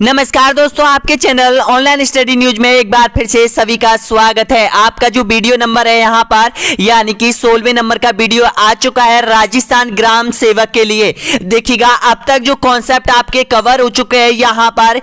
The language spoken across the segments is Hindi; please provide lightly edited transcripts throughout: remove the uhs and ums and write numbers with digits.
नमस्कार दोस्तों, आपके चैनल ऑनलाइन स्टडी न्यूज में एक बार फिर से सभी का स्वागत है। आपका जो वीडियो नंबर है यहाँ पर यानी कि 16वें नंबर का वीडियो आ चुका है राजस्थान ग्राम सेवक के लिए। देखिएगा अब तक जो कॉन्सेप्ट आपके कवर हो चुके हैं यहाँ पर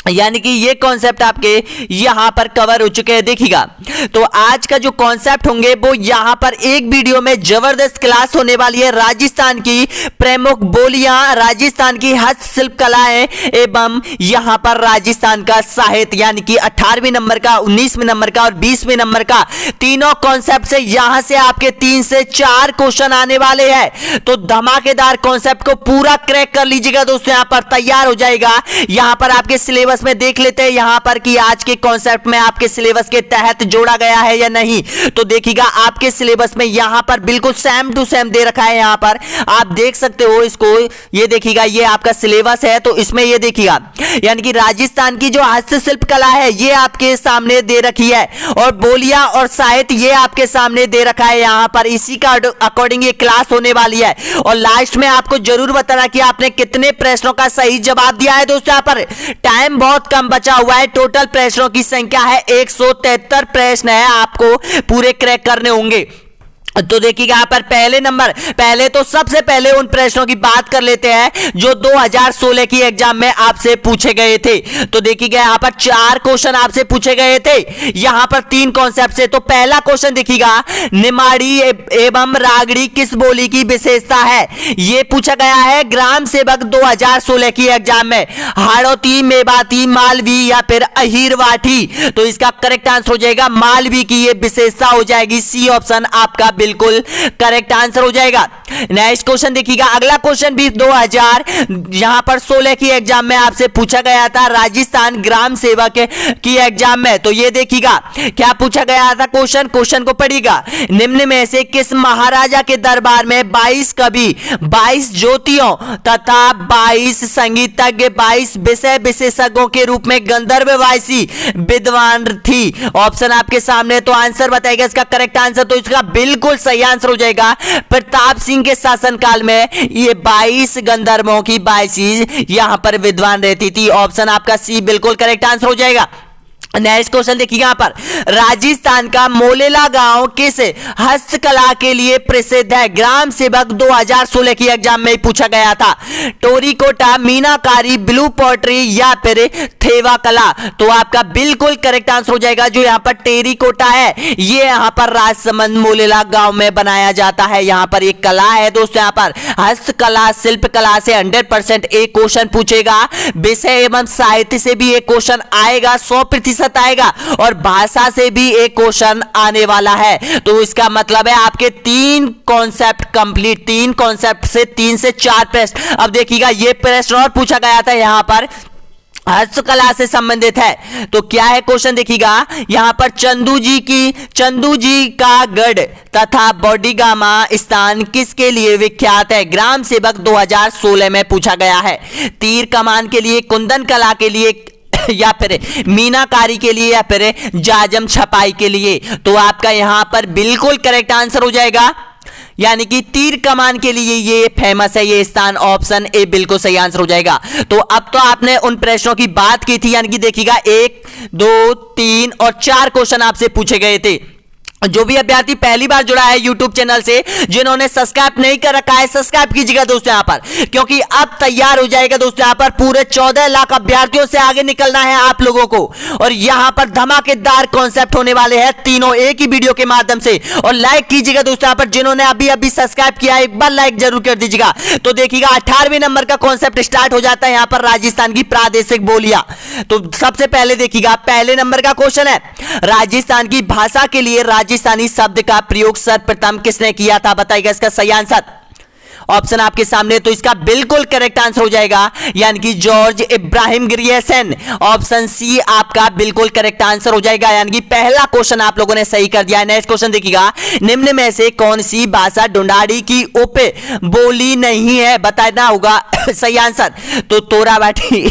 यानी कि ये कॉन्सेप्ट आपके यहां पर कवर हो चुके हैं। देखिएगा तो आज का जो कॉन्सेप्ट होंगे वो यहां पर एक वीडियो में जबरदस्त क्लास होने वाली है। राजस्थान की प्रमुख बोलियां, राजस्थान की हस्तशिल्प कलाएं एवं यहां पर राजस्थान का साहित्य यानी कि 18वें नंबर का, 19वें नंबर का और 20वें नंबर का तीनों कॉन्सेप्ट से यहां से आपके 3 से 4 क्वेश्चन आने वाले हैं। तो धमाकेदार कॉन्सेप्ट को पूरा क्रैक कर लीजिएगा दोस्तों, यहां पर तैयार हो जाएगा। यहां पर आपके सिलेबस में देख लेते हैं यहां पर कि आज के कॉन्सेप्ट में आपके सिलेबस के तहत जोड़ा गया है या नहीं। तो देखिएगा आपके सिलेबस में यहां पर बिल्कुल सेम टू सेम दे रखा है। यहां पर आप देख सकते हो इसको, ये देखिएगा ये आपका सिलेबस है। तो इसमें ये देखिएगा यानी कि राजस्थान की जो हस्तशिल्प कला है ये आपके सामने दे रखी है और बोलियां और साहित्य ये आपके सामने दे रखा है। यहां पर इसी का अकॉर्डिंग ये क्लास होने वाली है और लास्ट में आपको जरूर बताना कि आपने कितने प्रश्नों का सही जवाब दिया है। दोस्तों यहां पर टाइम बहुत कम बचा हुआ है। टोटल प्रश्नों की संख्या है 173 प्रश्न है, आपको पूरे क्रैक करने होंगे। तो देखिएगा यहाँ पर पहले तो सबसे पहले उन प्रश्नों की बात कर लेते हैं जो 2016 की एग्जाम में आपसे पूछे गए थे। तो देखिएगा यहाँ पर 4 क्वेश्चन आपसे पूछे गए थे, यहाँ पर 3 कॉन्सेप्ट से। तो पहला क्वेश्चन देखिएगा, निमाड़ी एवं रागड़ी किस बोली की विशेषता है, ये पूछा गया है ग्राम सेवक 2016 की एग्जाम में। हाड़ौती, मेवाती, मालवी या फिर अहिरवाठी। तो इसका करेक्ट आंसर हो जाएगा मालवी की ये विशेषता हो जाएगी। सी ऑप्शन आपका बिल्कुल करेक्ट आंसर हो जाएगा। नेक्स्ट क्वेश्चन देखिएगा, अगला क्वेश्चन भी 2016 की एग्जाम में आपसे पूछा गया था राजस्थान ग्राम सेवक की एग्जाम में। तो ये देखिएगा क्या पूछा गया था क्वेश्चन को पढ़िएगा। निम्न में से किस महाराजा के दरबार में 22 कवि, 22 ज्योतियों तथा 22 संगीतज्ञ, 22 विषय विशेषज्ञों के रूप में गंधर्ववासी विद्वान थी। ऑप्शन आपके सामने, तो आंसर बताएगा इसका करेक्ट आंसर। तो इसका बिल्कुल सही आंसर हो जाएगा प्रताप सिंह के शासनकाल में ये 22 गंधर्वों की 22 यहां पर विद्वान रहती थी। ऑप्शन आपका सी बिल्कुल करेक्ट आंसर हो जाएगा। नेक्स्ट क्वेश्चन देखिए, यहां पर राजस्थान का मोलेला गांव किस हस्तकला के लिए प्रसिद्ध है, ग्राम सेवक 2016 की एग्जाम में पूछा गया था। टोरीकोटा, मीनाकारी, ब्लू पॉटरी या फिर थेवा कला। तो आपका बिल्कुल करेक्ट आंसर हो जाएगा जो यहां पर टेरिकोटा है, ये यहां पर राजसमंद मोलेला गांव में बनाया जाता है। यहां पर एक कला है दोस्तों, यहां पर हस्तकला शिल्प कला से 100% एक क्वेश्चन पूछेगा। विषय एवं साहित्य से भी एक क्वेश्चन आएगा, 100% आएगा और भाषा से भी एक क्वेश्चन आने वाला है। तो इसका मतलब है आपके 3 कॉन्सेप्ट कंप्लीट, 3 कॉन्सेप्ट से 3 से 4 प्रश्न। अब देखिएगा ये प्रश्न और पूछा गया था यहां पर हस्तकला से संबंधित है। तो क्या है क्वेश्चन देखिएगा, यहां पर चंदू जी का गढ़ तथा बॉडीगामा स्थान किसके लिए विख्यात है, ग्राम सेवक 2016 में पूछा गया है। तीर कमान के लिए, कुंदन कला के लिए या फिर मीनाकारी के लिए या फिर जाजम छपाई के लिए। तो आपका यहां पर बिल्कुल करेक्ट आंसर हो जाएगा यानी कि तीर कमान के लिए ये फेमस है ये स्थान। ऑप्शन ए बिल्कुल सही आंसर हो जाएगा। तो अब तो आपने उन प्रश्नों की बात की थी यानी कि देखिएगा 1, 2, 3 और 4 क्वेश्चन आपसे पूछे गए थे। जो भी अभ्यर्थी पहली बार जुड़ा है YouTube चैनल से, जिन्होंने सब्सक्राइब नहीं कर रखा है सब्सक्राइब कीजिएगा दोस्तों यहां पर, क्योंकि अब तैयार हो जाएगा दोस्तों यहां पर पूरे 14 लाख अभ्यर्थियों से आगे निकलना है आप लोगों को। और यहां पर धमाकेदार कॉन्सेप्ट होने वाले हैं तीनों एक ही वीडियो के माध्यम से। और लाइक कीजिएगा दोस्तों यहां पर, जिन्होंने अभी अभी सब्सक्राइब किया है एक बार लाइक जरूर कर दीजिएगा। तो देखिएगा 18वें नंबर का कॉन्सेप्ट स्टार्ट हो जाता है यहां पर राजस्थान की प्रादेशिक बोलियां। तो सबसे पहले देखिएगा पहले नंबर का क्वेश्चन है, राजस्थान की भाषा के लिए राजस्थानी शब्द का प्रयोग सर्वप्रथम किसने किया था, बताइएगा इसका सही आंसर। ऑप्शन आपके सामने, तो इसका बिल्कुल करेक्ट आंसर हो जाएगा यानी कि George Abraham Grierson. Option C आपका बिल्कुल करेक्ट आंसर हो जाएगा यानी कि पहला क्वेश्चन आप लोगों ने सही कर दिया है। नेक्स्ट क्वेश्चन देखिएगा, निम्न में से कौन सी भाषा ढूंढाड़ी की उप बोली नहीं है, बताना होगा सही आंसर। तो तोरावाटी,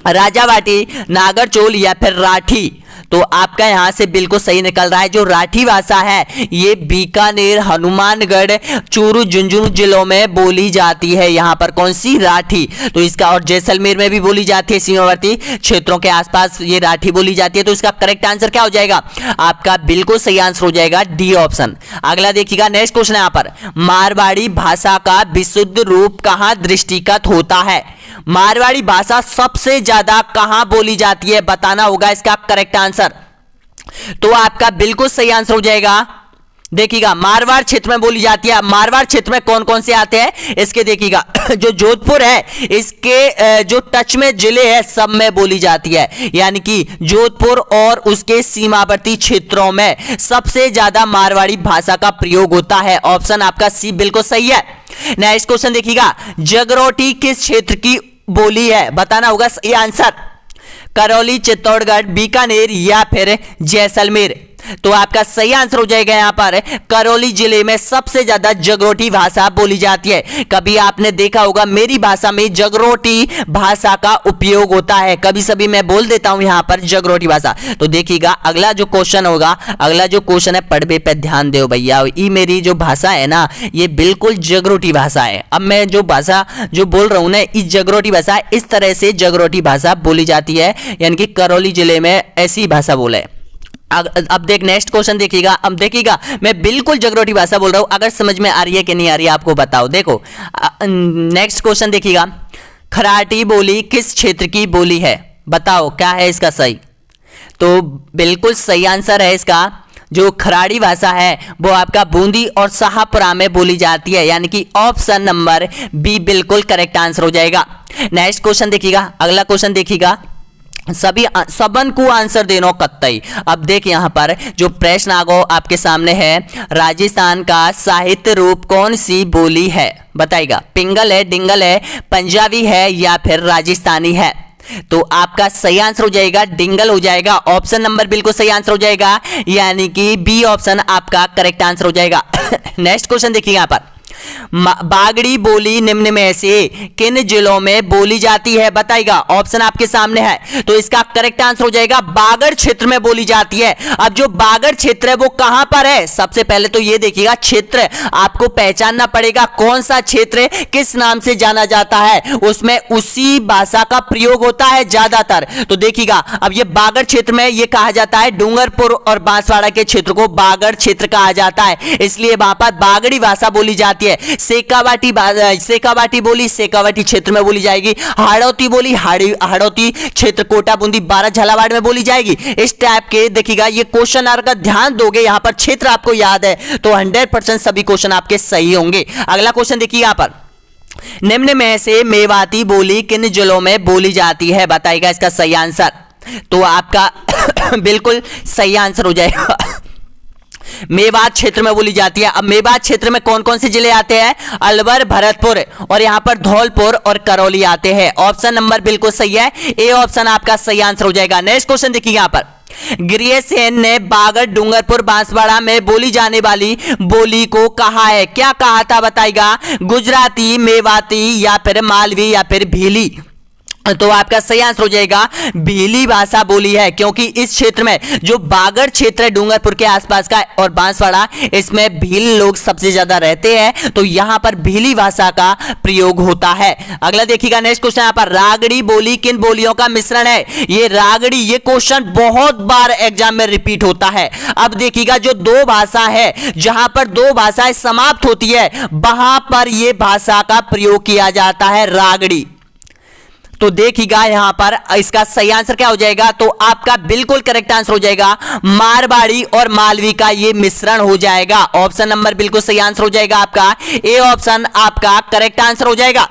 राजावाटी, नागरचोल या फिर राठी। तो आपका यहां से बिल्कुल सही निकल रहा है। जो राठी भाषा है ये बीकानेर, हनुमानगढ़, चूरू, झुंझुनू जिलों में बोली जाती है। यहां पर कौन सी? राठी। तो इसका, और जैसलमेर में भी बोली जाती है, सीमावर्ती क्षेत्रों के आसपास ये राठी बोली जाती है। तो इसका करेक्ट आंसर क्या हो जाएगा? आपका बिल्कुल सही आंसर हो जाएगा डी ऑप्शन। अगला देखिएगा, नेक्स्ट क्वेश्चन है यहां पर, मारवाड़ी भाषा का विशुद्ध रूप कहां दृष्टिगत होता है? मारवाड़ी भाषा सबसे ज्यादा कहां बोली जाती है? बताना होगा इसका करेक्ट आंसर। तो आपका बिल्कुल सही आंसर हो जाएगा, देखिएगा, मारवाड़ क्षेत्र में बोली जाती है। मारवाड़ क्षेत्र में कौन कौन से आते हैं इसके देखिएगा, जो जोधपुर है इसके जो टच में जिले हैं सब में बोली जाती है, यानी कि जोधपुर और उसके सीमावर्ती क्षेत्रों में सबसे ज्यादा मारवाड़ी भाषा का प्रयोग होता है। ऑप्शन आपका सी बिल्कुल सही है। नेक्स्ट क्वेश्चन देखिएगा, जगरोटी किस क्षेत्र की बोली है? बताना होगा सही आंसर। करौली, चित्तौड़गढ़, बीकानेर या फिर जैसलमेर? तो आपका सही आंसर हो जाएगा यहां पर करौली जिले में सबसे ज्यादा जगरोटी भाषा बोली जाती है। कभी आपने देखा होगा मेरी भाषा में जगरोटी भाषा का उपयोग होता है, कभी सभी मैं बोल देता हूं यहां पर जगरोटी भाषा। तो देखिएगा अगला जो क्वेश्चन होगा, अगला जो क्वेश्चन है पढ़वे पे ध्यान दो भैया। ये मेरी जो भाषा है ना ये बिल्कुल जगरोटी भाषा है। अब मैं जो भाषा जो बोल रहा हूं ना इस जगरोटी भाषा, इस तरह से जगरोटी भाषा बोली जाती है, यानी कि करौली जिले में ऐसी भाषा बोले। अब देख नेक्स्ट क्वेश्चन देखिएगा। अब देखिएगा मैं बिल्कुल जगरोटी भाषा बोल रहा हूं, अगर समझ में आ रही है कि नहीं आ रही है आपको बताओ। देखो नेक्स्ट क्वेश्चन देखिएगा, खराठी बोली किस क्षेत्र की बोली है? बताओ क्या है इसका सही? तो बिल्कुल सही आंसर है इसका, जो खराड़ी भाषा है वो आपका बूंदी और शाहपुरा में बोली जाती है, यानी कि ऑप्शन नंबर बी बिल्कुल करेक्ट आंसर हो जाएगा। नेक्स्ट क्वेश्चन देखिएगा, अगला क्वेश्चन देखिएगा, सभी सबन को आंसर देनो कत्तई। अब देख यहां पर जो प्रश्न आगो आपके सामने है, राजस्थान का साहित्य रूप कौन सी बोली है? बताइएगा, पिंगल है, डिंगल है, पंजाबी है या फिर राजस्थानी है? तो आपका सही आंसर हो जाएगा डिंगल हो जाएगा। ऑप्शन नंबर बिल्कुल सही आंसर हो जाएगा, यानी कि बी ऑप्शन आपका करेक्ट आंसर हो जाएगा। नेक्स्ट क्वेश्चन देखिए यहां पर, बागड़ी बोली निम्न में से किन जिलों में बोली जाती है? बताइएगा, ऑप्शन आपके सामने है। तो इसका करेक्ट आंसर हो जाएगा बागड़ क्षेत्र में बोली जाती है। अब जो बागड़ क्षेत्र है वो कहां पर है? सबसे पहले तो ये देखिएगा, क्षेत्र आपको पहचानना पड़ेगा, कौन सा क्षेत्र किस नाम से जाना जाता है, उसमें उसी भाषा का प्रयोग होता है ज्यादातर। तो देखिएगा अब ये बागड़ क्षेत्र में ये कहा जाता है, डूंगरपुर और बांसवाड़ा के क्षेत्र को बागड़ क्षेत्र कहा जाता है, इसलिए वहां पर बागड़ी भाषा बोली जाती है। सेकावाटी बोली सेकावाटी क्षेत्र में बोली जाएगी। हाड़ौती बोली हाड़ौती क्षेत्र, कोटा, बूंदी, बारा, झालावाड़ में बोली जाएगी। इस टाइप के देखिएगा ये क्वेश्चन अगर ध्यान दोगे, यहां पर क्षेत्र आपको याद है तो 100% सभी क्वेश्चन आपके सही होंगे। अगला क्वेश्चन देखिए यहां पर, निम्न में से मेवाती बोली किन जिलों में बोली जाती है? बताइएगा इसका सही आंसर। तो आपका बिल्कुल सही आंसर हो जाएगा, मेवात क्षेत्र में बोली जाती है। अब मेवात क्षेत्र में कौन कौन से जिले आते हैं? अलवर, भरतपुर और यहां पर धौलपुर और करौली आते हैं। ऑप्शन नंबर बिल्कुल सही है, ए ऑप्शन आपका सही आंसर हो जाएगा। नेक्स्ट क्वेश्चन देखिए यहां पर, ग्रियसेन ने बागड़, डूंगरपुर, बांसवाड़ा में बोली जाने वाली बोली को कहा है? क्या कहा था बताइएगा, गुजराती, मेवाती या फिर मालवी या फिर भीली? तो आपका सही आंसर हो जाएगा भीली भाषा बोली है, क्योंकि इस क्षेत्र में जो बागड़ क्षेत्र है डूंगरपुर के आसपास का और बांसवाड़ा, इसमें भील लोग सबसे ज्यादा रहते हैं, तो यहां पर भीली भाषा का प्रयोग होता है। अगला देखिएगा नेक्स्ट क्वेश्चन, यहां पर रागड़ी बोली किन बोलियों का मिश्रण है? ये रागड़ी, ये क्वेश्चन बहुत बार एग्जाम में रिपीट होता है। अब देखिएगा जो दो भाषा है, जहां पर दो भाषाएं समाप्त होती है वहां पर यह भाषा का प्रयोग किया जाता है, रागड़ी। तो देखिएगा यहां पर इसका सही आंसर क्या हो जाएगा? तो आपका बिल्कुल करेक्ट आंसर हो जाएगा मारवाड़ी और मालवी का ये मिश्रण हो जाएगा। ऑप्शन नंबर बिल्कुल सही आंसर हो जाएगा आपका, ए ऑप्शन आपका करेक्ट आंसर हो जाएगा।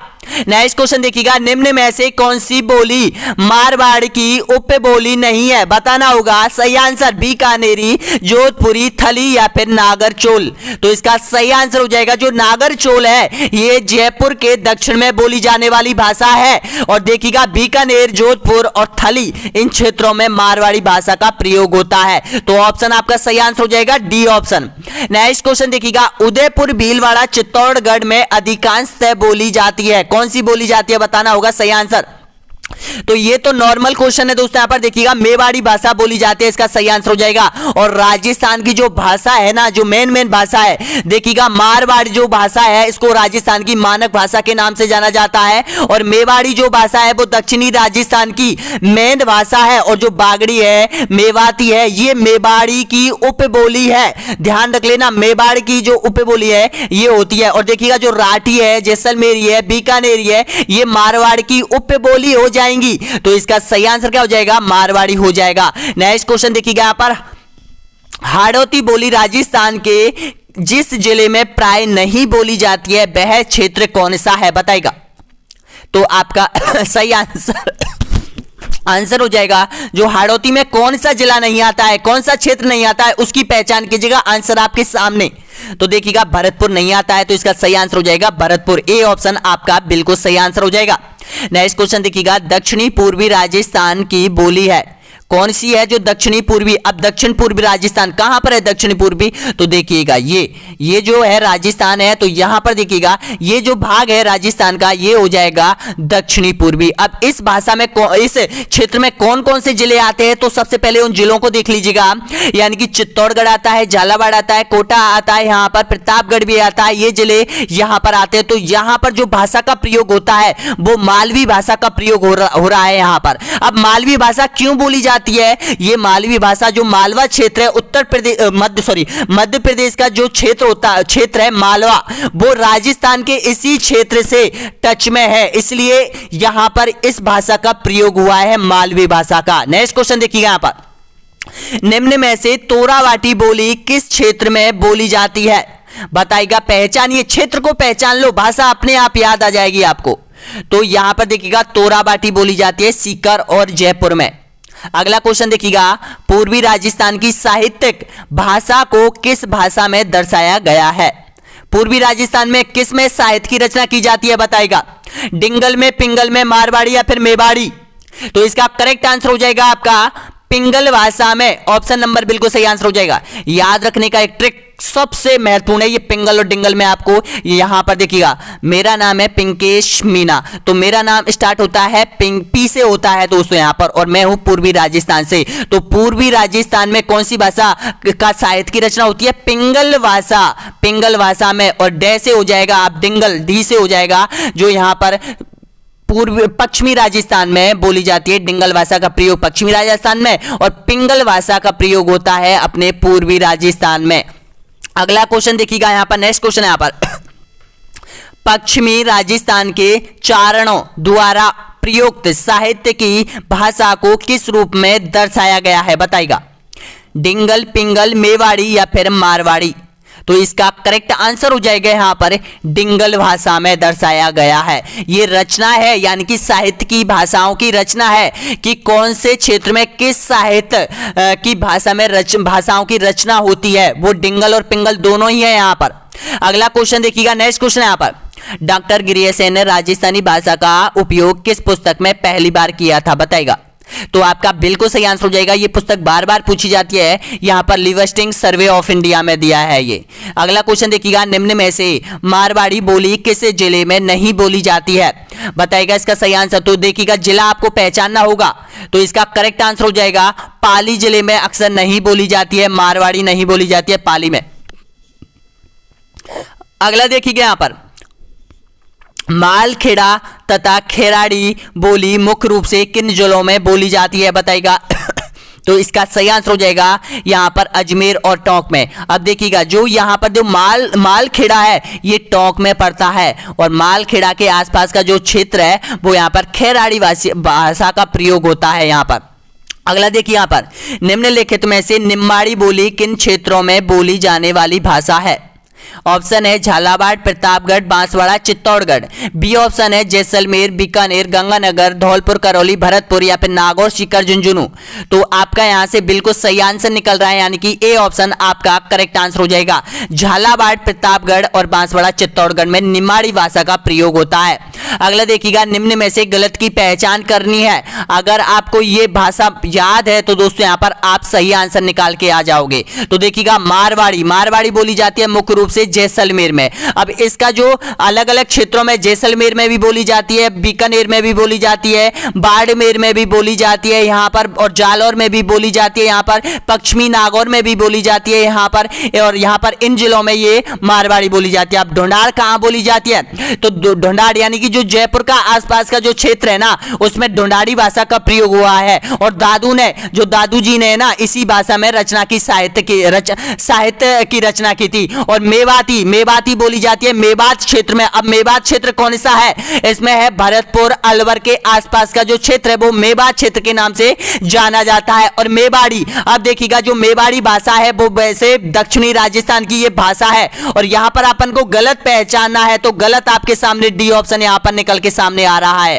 नेक्स्ट क्वेश्चन देखिएगा, निम्न में से कौन सी बोली मारवाड़ की उप बोली नहीं है? बताना होगा सही आंसर, बीकानेरी, जोधपुरी, थली या फिर नागरचोल? तो इसका सही आंसर हो जाएगा जो नागरचोल है ये जयपुर के दक्षिण में बोली जाने वाली भाषा है। और देखिएगा बीकानेर, जोधपुर और थली इन क्षेत्रों में मारवाड़ी भाषा का प्रयोग होता है। तो ऑप्शन आपका सही आंसर हो जाएगा डी ऑप्शन। नेक्स्ट क्वेश्चन देखिएगा, उदयपुर, भीलवाड़ा, चित्तौड़गढ़ में अधिकांशतः बोली जाती है, कौन सी बोली जाती है? बताना होगा सही आंसर। तो ये तो नॉर्मल क्वेश्चन है दोस्तों। यहां पर देखिएगा मेवाड़ी भाषा बोली जाती है, इसका सही आंसर हो जाएगा। और राजस्थान की जो भाषा है ना, जो मेन भाषा है, देखिएगा मारवाड़ी जो भाषा है इसको राजस्थान की मानक भाषा के नाम से जाना जाता है। और मेवाड़ी जो भाषा है वो दक्षिणी राजस्थान की मेन भाषा है। और जो बागड़ी है, मेवाती है, ये मेवाड़ी की उपबोली है। ध्यान रख लेना, मेवाड़ की जो उपबोली है ये होती है। और देखिएगा जो राठी है, जैसलमेरी है, बीकानेरी है, ये मारवाड़ की उपबोली हो जाएंगी। तो इसका सही आंसर क्या हो जाएगा? मारवाड़ी हो जाएगा। नेक्स्ट क्वेश्चन देखिएगा यहां पर, हाड़ौती बोली राजस्थान के जिस जिले में प्राय नहीं बोली जाती है वह क्षेत्र कौन सा है? बताएगा। तो आपका सही आंसर हो जाएगा, जो हाड़ौती में कौन सा जिला नहीं आता है, कौन सा क्षेत्र नहीं आता है, उसकी पहचान कीजिएगा। आंसर आपके सामने। तो देखिएगा भरतपुर नहीं आता है, तो इसका सही आंसर हो जाएगा भरतपुर। ए ऑप्शन आपका बिल्कुल सही आंसर हो जाएगा। नेक्स्ट क्वेश्चन देखिएगा, दक्षिणी पूर्वी राजस्थान की बोली है कौन सी है? जो दक्षिणी पूर्वी, अब दक्षिण पूर्वी राजस्थान कहां पर है? दक्षिणी पूर्वी, तो देखिएगा ये जो है राजस्थान है, तो यहां पर देखिएगा ये जो भाग है राजस्थान का ये हो जाएगा दक्षिणी पूर्वी। अब इस भाषा में इस क्षेत्र में कौन कौन से जिले आते हैं? तो सबसे पहले उन जिलों को देख लीजिएगा, यानी कि चित्तौड़गढ़ आता है, झालावाड़ आता है, कोटा आता है, यहां पर प्रतापगढ़ भी आता है, ये जिले यहां पर आते हैं। तो यहां पर जो भाषा का प्रयोग होता है वो मालवी भाषा का प्रयोग हो रहा है यहां पर। अब मालवी भाषा क्यों बोली जाती है? ये मालवी भाषा जो मालवा क्षेत्र है, उत्तर प्रदेश मध्य प्रदेश का जो क्षेत्र है मालवा, वो राजस्थान के इसी क्षेत्र से टच में है, इसलिए यहां पर इस भाषा का प्रयोग हुआ है, मालवी भाषा का। नेक्स्ट क्वेश्चन देखिएगा यहां पर, निम्न में से तोरावाटी बोली किस क्षेत्र में बोली जाती है? बताइएगा। पहचानिए, क्षेत्र को पहचान लो, भाषा अपने आप याद आ जाएगी आपको। तो यहां पर देखिएगा तोरावाटी बोली जाती है सीकर और जयपुर में। अगला क्वेश्चन देखिएगा, पूर्वी राजस्थान की साहित्यिक भाषा को किस भाषा में दर्शाया गया है? पूर्वी राजस्थान में किस में साहित्य की रचना की जाती है? बताएगा। डिंगल में, पिंगल में, मारवाड़ी या फिर मेवाड़ी? तो इसका करेक्ट आंसर हो जाएगा आपका पिंगल भाषा में। ऑप्शन नंबर बिल्कुल सही आंसर हो जाएगा। याद रखने का एक ट्रिक सबसे महत्वपूर्ण है ये पिंगल और डिंगल में, आपको यहां पर देखिएगा, मेरा नाम है पिंकेश मीना, तो मेरा नाम स्टार्ट होता है पी से होता है दोस्तों यहां पर, और मैं हूं पूर्वी राजस्थान से। तो पूर्वी राजस्थान में कौन सी भाषा का साहित्य की रचना होती है? पिंगल भाषा, पिंगल भाषा में। और डे से हो जाएगा आप डिंगल, डी से हो जाएगा, जो यहां पर पश्चिमी राजस्थान में बोली जाती है। डिंगल भाषा का प्रयोग पश्चिमी राजस्थान में और पिंगल भाषा का प्रयोग होता है अपने पूर्वी राजस्थान में। अगला क्वेश्चन देखिएगा यहां पर, नेक्स्ट क्वेश्चन है यहां पर, पश्चिमी राजस्थान के चारणों द्वारा प्रयुक्त साहित्य की भाषा को किस रूप में दर्शाया गया है? बताइएगा। डिंगल, पिंगल, मेवाड़ी या फिर मारवाड़ी? तो इसका करेक्ट आंसर हो जाएगा यहां पर डिंगल भाषा में दर्शाया गया है। ये रचना है, यानी कि साहित्य की भाषाओं की रचना है कि कौन से क्षेत्र में किस साहित्य की भाषा में भाषाओं की रचना होती है, वो डिंगल और पिंगल दोनों ही है यहां पर। अगला क्वेश्चन देखिएगा, नेक्स्ट क्वेश्चन है यहां पर, डॉक्टर गिरियसेन ने राजस्थानी भाषा का उपयोग किस पुस्तक में पहली बार किया था? बताएगा। तो आपका बिल्कुल सही आंसर हो जाएगा। ये पुस्तक बार बार पूछी जाती है, यहां पर लिविंगस्टन सर्वे ऑफ इंडिया में दिया है ये। अगला क्वेश्चन देखिएगा, निम्न में से मारवाड़ी बोली किस जिले में नहीं बोली जाती है? बताएगा इसका सही आंसर। तो देखिएगा जिला आपको पहचानना होगा, तो इसका करेक्ट आंसर हो जाएगा पाली जिले में अक्सर नहीं बोली जाती है, मारवाड़ी नहीं बोली जाती है पाली में। अगला देखिएगा यहां पर, मालखेड़ा तथा खेराड़ी बोली मुख्य रूप से किन जिलों में बोली जाती है? बताइएगा। तो इसका सही आंसर हो जाएगा यहां पर अजमेर और टोंक में। अब देखिएगा जो यहां पर जो मालखेड़ा है ये टोंक में पड़ता है, और मालखेड़ा के आसपास का जो क्षेत्र है वो यहां पर खेराड़ी भाषा का प्रयोग होता है यहां पर। अगला देखिए यहां पर, निम्नलिखित में से निम्माड़ी बोली किन क्षेत्रों में बोली जाने वाली भाषा है? ऑप्शन है झालावाड़, प्रतापगढ़, बांसवाड़ा, चित्तौड़गढ़। बी ऑप्शन है जैसलमेर, बीकानेर, गंगानगर, धौलपुर, करौली, भरतपुर या फिर नागौर, सीकर, झुंझुनू। तो आपका यहां से बिल्कुल सही आंसर निकल रहा है, यानी कि ए ऑप्शन आपका करेक्ट आंसर हो जाएगा। झालावाड़, प्रतापगढ़ और बांसवाड़ा, चित्तौड़गढ़ में निम्माड़ी भाषा का प्रयोग होता है। अगला देखिएगा, निम्न में से गलत की पहचान करनी है। अगर आपको ये भाषा याद है तो दोस्तों यहाँ पर आप सही आंसर निकाल के आ जाओगे। तो देखिएगा, मारवाड़ी, मारवाड़ी बोली जाती है मुख्य रूप से जैसलमेर में। अब इसका जो अलग अलग क्षेत्रों में, जैसलमेर में भी बोली जाती है, बीकानेर में भी बोली जाती है, बाड़मेर में भी बोली जाती है यहाँ पर, और जालौर में भी बोली जाती है यहाँ पर, पश्चिमी नागौर में भी बोली जाती है यहाँ पर, और यहाँ पर इन जिलों में ये मारवाड़ी बोली जाती है। अब ढूंढाड़ कहाँ बोली जाती है? तो ढूंढाड़ यानी कि जो जयपुर का आसपास का जो क्षेत्र है ना, उसमें ढूंढाड़ी भाषा का प्रयोग हुआ है। और दादू जी ने ना इसी भाषा में रचना की, साहित्य की रचना की थी। और मेवाती बोली जाती है मेवात क्षेत्र में। अब मेवात क्षेत्र कौन सा है? इसमें है भरतपुर, अलवर के आसपास का जो क्षेत्र है वो मेवात क्षेत्र के नाम से जाना जाता है। और मेवाड़ी, अब देखिएगा, जो मेवाड़ी भाषा है वो वैसे दक्षिणी राजस्थान की ये भाषा है। और यहां पर अपन को गलत पहचानना है तो गलत आपके सामने डी ऑप्शन यहां पर निकल के सामने आ रहा है।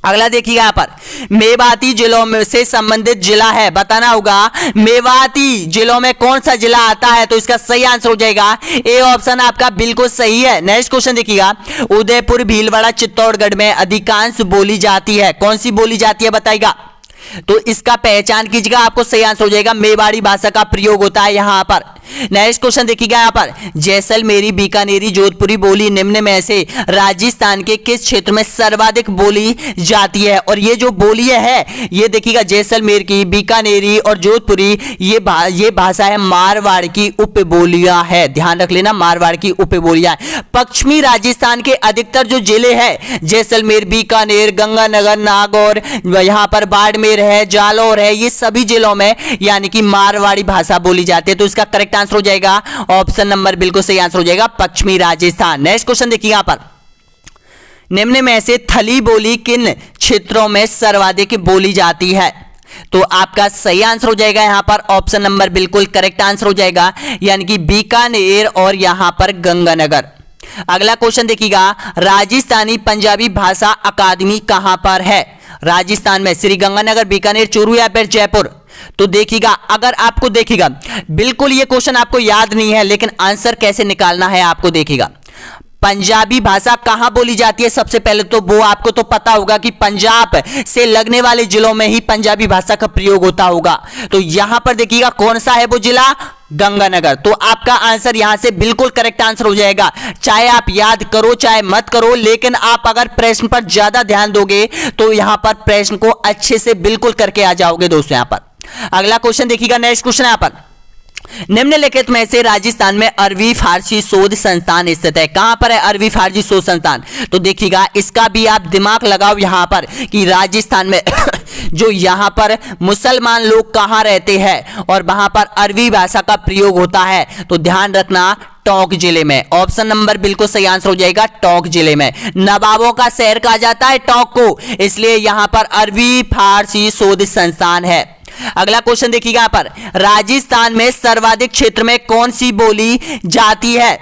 अगला देखिएगा, यहाँ पर मेवाती जिलों में से संबंधित जिला है, बताना होगा मेवाती जिलों में कौन सा जिला आता है। तो इसका सही आंसर हो जाएगा ए ऑप्शन आपका बिल्कुल सही है। नेक्स्ट क्वेश्चन देखिएगा, उदयपुर, भीलवाड़ा, चित्तौड़गढ़ में अधिकांश बोली जाती है, कौन सी बोली जाती है बताइएगा। तो इसका पहचान कीजिएगा, आपको सही आंसर हो जाएगा मेवाड़ी भाषा का प्रयोग होता है यहां पर। नेक्स्ट क्वेश्चन देखिएगा, यहाँ पर जैसलमेरी, बीकानेरी, जोधपुरी बोली निम्न में से राजस्थान के किस क्षेत्र में सर्वाधिक बोली जाती है। और ये जो बोली है, ये देखिएगा, जैसलमेर की, बीकानेरी और जोधपुरी, ये भाषा है मारवाड़ की उपबोलियां है। ध्यान रख लेना, मारवाड़ की उपबोलियां। पश्चिमी राजस्थान के अधिकतर जो जिले हैं, जैसलमेर, बीकानेर, गंगानगर, नागौर, यहाँ पर बाड़मेर है, जालौर है, ये सभी जिलों में यानी कि मारवाड़ी भाषा बोली जाती है। तो इसका करेक्ट आंसर हो जाएगा ऑप्शन नंबर बिल्कुल सही आंसर हो जाएगा पश्चिमी राजस्थान। नेक्स्ट क्वेश्चन देखिए, यहां पर निम्न में से थली बोली किन क्षेत्रों में सर्वाधिक बोली जाती है। तो आपका सही आंसर हो जाएगा यहां पर ऑप्शन नंबर बिल्कुल करेक्ट आंसर हो जाएगा, यानी कि बीकानेर और यहां पर गंगानगर। अगला क्वेश्चन देखिएगा, राजस्थानी पंजाबी भाषा अकादमी कहां पर है। राजस्थान में श्री गंगानगर, बीकानेर, चूरू या फिर जयपुर। तो देखिएगा, अगर आपको देखिएगा बिल्कुल ये क्वेश्चन आपको याद नहीं है, लेकिन आंसर कैसे निकालना है आपको देखिएगा। पंजाबी भाषा कहां बोली जाती है, सबसे पहले तो वो आपको तो पता होगा कि पंजाब से लगने वाले जिलों में ही पंजाबी भाषा का प्रयोग होता होगा। तो यहां पर देखिएगा कौन सा है वो जिला, गंगानगर। तो आपका आंसर यहां से बिल्कुल करेक्ट आंसर हो जाएगा। चाहे आप याद करो चाहे मत करो, लेकिन आप अगर प्रश्न पर ज्यादा ध्यान दोगे तो यहां पर प्रश्न को अच्छे से बिल्कुल करके आ जाओगे दोस्तों। यहां पर अगला क्वेश्चन देखिएगा, नेक्स्ट क्वेश्चन यहां पर निम्नलिखित में से राजस्थान में अरबी फारसी शोध संस्थान स्थित है। कहां पर है अरबी फारसी शोध संस्थान? तो देखिएगा, इसका भी आप दिमाग लगाओ यहां पर कि राजस्थान में जो यहां पर मुसलमान लोग कहां रहते हैं और वहां पर अरबी भाषा का प्रयोग होता है। तो ध्यान रखना, टोंक जिले में। ऑप्शन नंबर बिल्कुल सही आंसर हो जाएगा, टोंक जिले में। नवाबों का शहर कहा जाता है टोंक को, इसलिए यहां पर अरबी फारसी शोध संस्थान है। अगला क्वेश्चन देखिएगा, यहाँ पर राजस्थान में सर्वाधिक क्षेत्र में कौन सी बोली जाती है।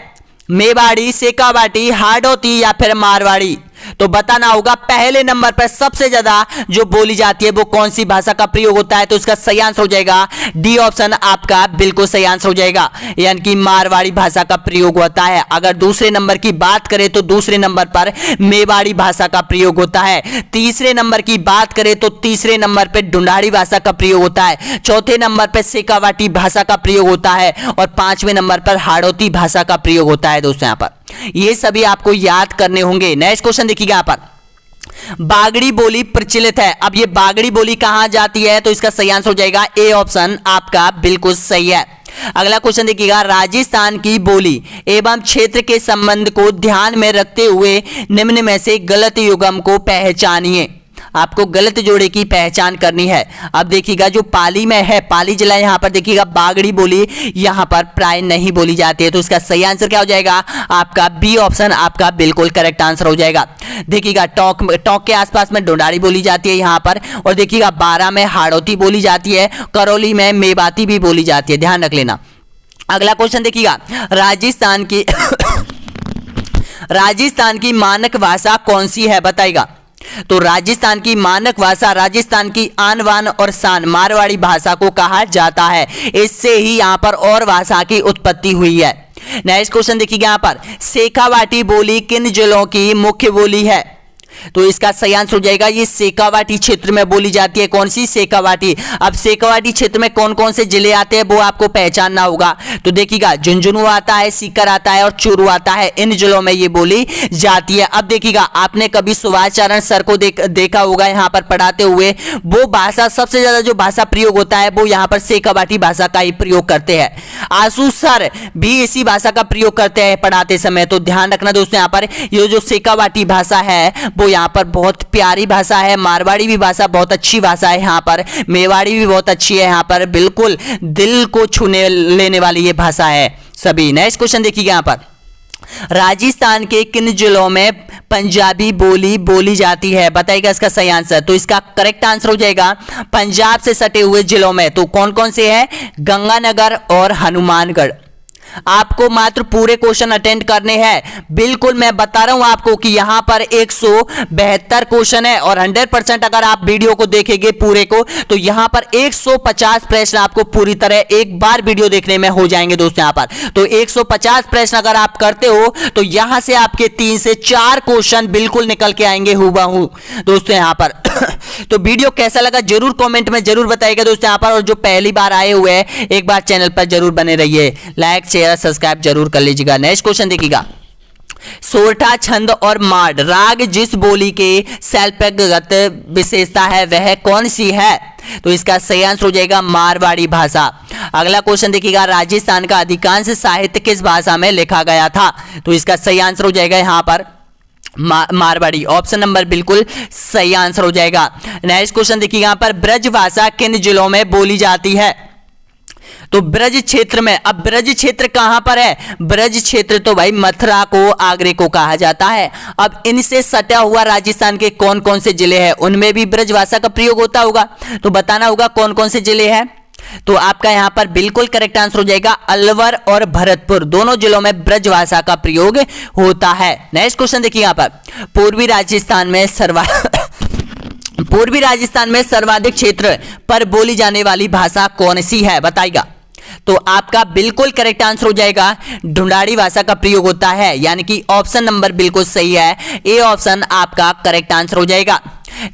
मेवाड़ी, शेखावाटी, हाड़ौती या फिर मारवाड़ी। तो बताना होगा पहले नंबर पर सबसे ज्यादा जो बोली जाती है वो कौन सी भाषा का प्रयोग होता है। तो इसका सही आंसर हो जाएगा डी ऑप्शन आपका बिल्कुल सही आंसर हो जाएगा, यानी कि मारवाड़ी भाषा का प्रयोग होता है। अगर दूसरे नंबर की बात करें तो दूसरे नंबर पर मेवाड़ी भाषा का प्रयोग होता है। तीसरे नंबर की बात करें तो तीसरे नंबर पर ढूंढाड़ी भाषा का प्रयोग होता है। चौथे नंबर पर शेखावाटी भाषा का प्रयोग होता है और पांचवें नंबर पर हाड़ौती भाषा का प्रयोग होता है दोस्तों। यहाँ पर ये सभी आपको याद करने होंगे। नेक्स्ट क्वेश्चन देखिएगा, यहाँ पर बागड़ी बोली प्रचलित है। अब ये बागड़ी बोली कहां जाती है? तो इसका सही आंसर हो जाएगा ए ऑप्शन आपका बिल्कुल सही है। अगला क्वेश्चन देखिएगा, राजस्थान की बोली एवं क्षेत्र के संबंध को ध्यान में रखते हुए निम्न में से गलत युग्म को पहचानिए। आपको गलत जोड़े की पहचान करनी है। अब देखिएगा, जो पाली में है, पाली जिला, यहां पर देखिएगा बागड़ी बोली यहां पर प्राय नहीं बोली जाती है। तो इसका सही आंसर क्या हो जाएगा आपका बी ऑप्शन आपका बिल्कुल करेक्ट आंसर हो जाएगा। देखिएगा, टोंक के आसपास में ढूंढाड़ी बोली जाती है यहां पर, और देखिएगा बारा में हाड़ौती बोली जाती है, करौली में मेवाती भी बोली जाती है, ध्यान रख लेना। अगला क्वेश्चन देखिएगा, राजस्थान की मानक भाषा कौन सी है बताइएगा। तो राजस्थान की मानक भाषा, राजस्थान की आन बान और शान मारवाड़ी भाषा को कहा जाता है। इससे ही यहां पर और भाषा की उत्पत्ति हुई है। नेक्स्ट क्वेश्चन देखिए, यहां पर शेखावाटी बोली किन जिलों की मुख्य बोली है। तो इसका सही आंसर हो जाएगा ये शेखावाटी क्षेत्र में बोली जाती है। कौन सी? शेखावाटी। अब शेखावाटी क्षेत्र में कौन कौन से जिले आते हैं वो आपको पहचानना होगा। तो देखिएगा झुंझुनू आता है, सीकर आता है और चूरू आता है। इन जिलों में ये बोली जाती है। अब देखिएगा आपने कभी सुभाष चरण सर को देखा होगा यहाँ पर पढ़ाते हुए। वो भाषा सबसे ज्यादा जो भाषा प्रयोग होता है वो यहाँ पर शेखावाटी भाषा का ही प्रयोग करते हैं। आशु सर भी इसी भाषा का प्रयोग करते हैं पढ़ाते समय। तो ध्यान रखना दोस्तों, यहाँ पर ये जो शेखावाटी भाषा है वो यहाँ पर बहुत प्यारी भाषा है। मारवाड़ी भी भाषा बहुत अच्छी भाषा है यहाँ पर। मेवाड़ी भी बहुत अच्छी है यहाँ पर। बिल्कुल दिल को छूने लेने वाली ये भाषा है सभी। नेक्स्ट क्वेश्चन देखिएगा यहाँ पर, राजस्थान के किन जिलों में पंजाबी बोली बोली जाती है? बताइएगा इसका सही आंसर। तो इसका करेक्ट आंसर हो जाएगा पंजाब से सटे हुए जिलों में। तो कौन कौन से हैं? गंगानगर और हनुमानगढ़। आपको मात्र पूरे क्वेश्चन अटेंड करने हैं। बिल्कुल मैं बता रहा हूं आपको कि यहां पर 172 क्वेश्चन है और 100% अगर आप वीडियो को देखेंगे पूरे को तो यहां पर 150 प्रश्न आपको पूरी तरह एक बार वीडियो देखने में हो जाएंगे दोस्तों। यहां पर तो 150 प्रश्न अगर आप करते हो तो यहां से आपके 3 से 4 क्वेश्चन बिल्कुल निकल के आएंगे हूबहू दोस्तों यहां पर। तो वीडियो कैसा लगा जरूर कमेंट में जरूर बताइएगा दोस्तों यहां पर। और जो पहली बार आए हुए हैं एक बार चैनल पर जरूर बने रहिए, लाइक शेयर सब्सक्राइब जरूर कर लीजिएगा। नेक्स्ट क्वेश्चन देखिएगा, सोरठा छंद और माड राग जिस बोली के शैल्पगत विशेषता है वह कौन सी है? तो इसका सही आंसर हो जाएगा मारवाड़ी भाषा। अगला क्वेश्चन देखिएगा, राजस्थान का अधिकांश साहित्य किस भाषा में लिखा गया था? तो इसका सही आंसर हो जाएगा यहां पर मारवाड़ी। ऑप्शन नंबर बिल्कुल सही आंसर हो जाएगा। नेक्स्ट क्वेश्चन देखिए यहां पर, ब्रज भाषा किन जिलों में बोली जाती है? तो ब्रज क्षेत्र में। अब ब्रज क्षेत्र कहां पर है? ब्रज क्षेत्र तो भाई मथुरा को, आगरे को कहा जाता है। अब इनसे सटा हुआ राजस्थान के कौन कौन से जिले हैं उनमें भी ब्रज भाषा का प्रयोग होता होगा। तो बताना होगा कौन कौन से जिले हैं। तो आपका यहां पर बिल्कुल करेक्ट आंसर हो जाएगा अलवर और भरतपुर। दोनों जिलों में ब्रज भाषा का प्रयोग होता है। नेक्स्ट क्वेश्चन देखिए यहां पर, पूर्वी राजस्थान में सर्वाधिक क्षेत्र पर बोली जाने वाली भाषा कौन सी है? बताइएगा। तो आपका बिल्कुल करेक्ट आंसर हो जाएगा ढूंढाड़ी भाषा का प्रयोग होता है, यानी कि ऑप्शन नंबर बिल्कुल सही है। ए ऑप्शन आपका करेक्ट आंसर हो जाएगा।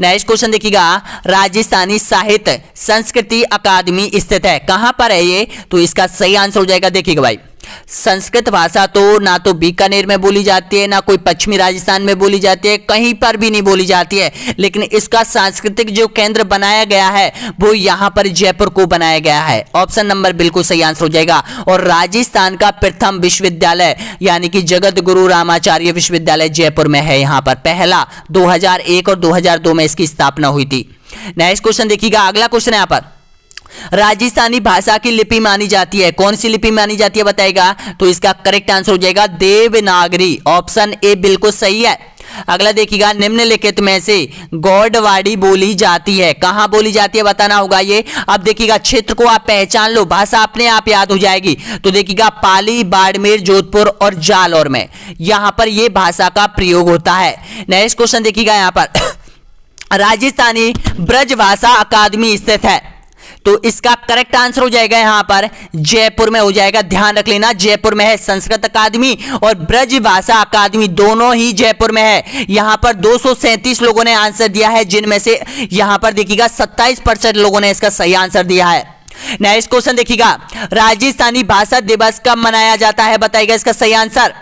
नेक्स्ट क्वेश्चन देखिएगा, राजस्थानी साहित्य संस्कृति अकादमी स्थित है, कहां पर है ये? तो इसका सही आंसर हो जाएगा, देखिएगा भाई, संस्कृत भाषा तो ना तो बीकानेर में बोली जाती है, ना कोई पश्चिमी राजस्थान में बोली जाती है, कहीं पर भी नहीं बोली जाती है। लेकिन इसका सांस्कृतिक जो केंद्र बनाया गया है वो यहाँ पर जयपुर को बनाया गया है। ऑप्शन नंबर बिल्कुल सही आंसर हो जाएगा। और राजस्थान का प्रथम विश्वविद्यालय यानी कि जगत गुरु रामाचार्य विश्वविद्यालय जयपुर में है। यहाँ पर पहला 2001 और 2002 में इसकी स्थापना हुई थी। नेक्स्ट क्वेश्चन देखिएगा, अगला क्वेश्चन है यहाँ पर, राजस्थानी भाषा की लिपि मानी जाती है, कौन सी लिपि मानी जाती है? बताएगा। तो इसका करेक्ट आंसर हो जाएगा देवनागरी। ऑप्शन ए बिल्कुल सही है। अगला देखिएगा, निम्नलिखित में से गौड़वाड़ी बोली जाती है, कहां बोली जाती है? बताना होगा ये। अब देखिएगा, क्षेत्र को आप पहचान लो, भाषा अपने आप याद हो जाएगी। तो देखिएगा, पाली, बाड़मेर, जोधपुर और जालौर में यहां पर यह भाषा का प्रयोग होता है। नेक्स्ट क्वेश्चन देखिएगा, यहां पर राजस्थानी ब्रज भाषा अकादमी स्थित है, तो इसका करेक्ट आंसर हो जाएगा यहां पर जयपुर में हो जाएगा। ध्यान रख लेना, जयपुर में है संस्कृत अकादमी और ब्रज भाषा अकादमी, दोनों ही जयपुर में है। यहां पर 237 लोगों ने आंसर दिया है, जिनमें से यहां पर देखिएगा 27% लोगों ने इसका सही आंसर दिया है। नेक्स्ट क्वेश्चन देखिएगा, राजस्थानी भाषा दिवस कब मनाया जाता है? बताइएगा इसका सही आंसर।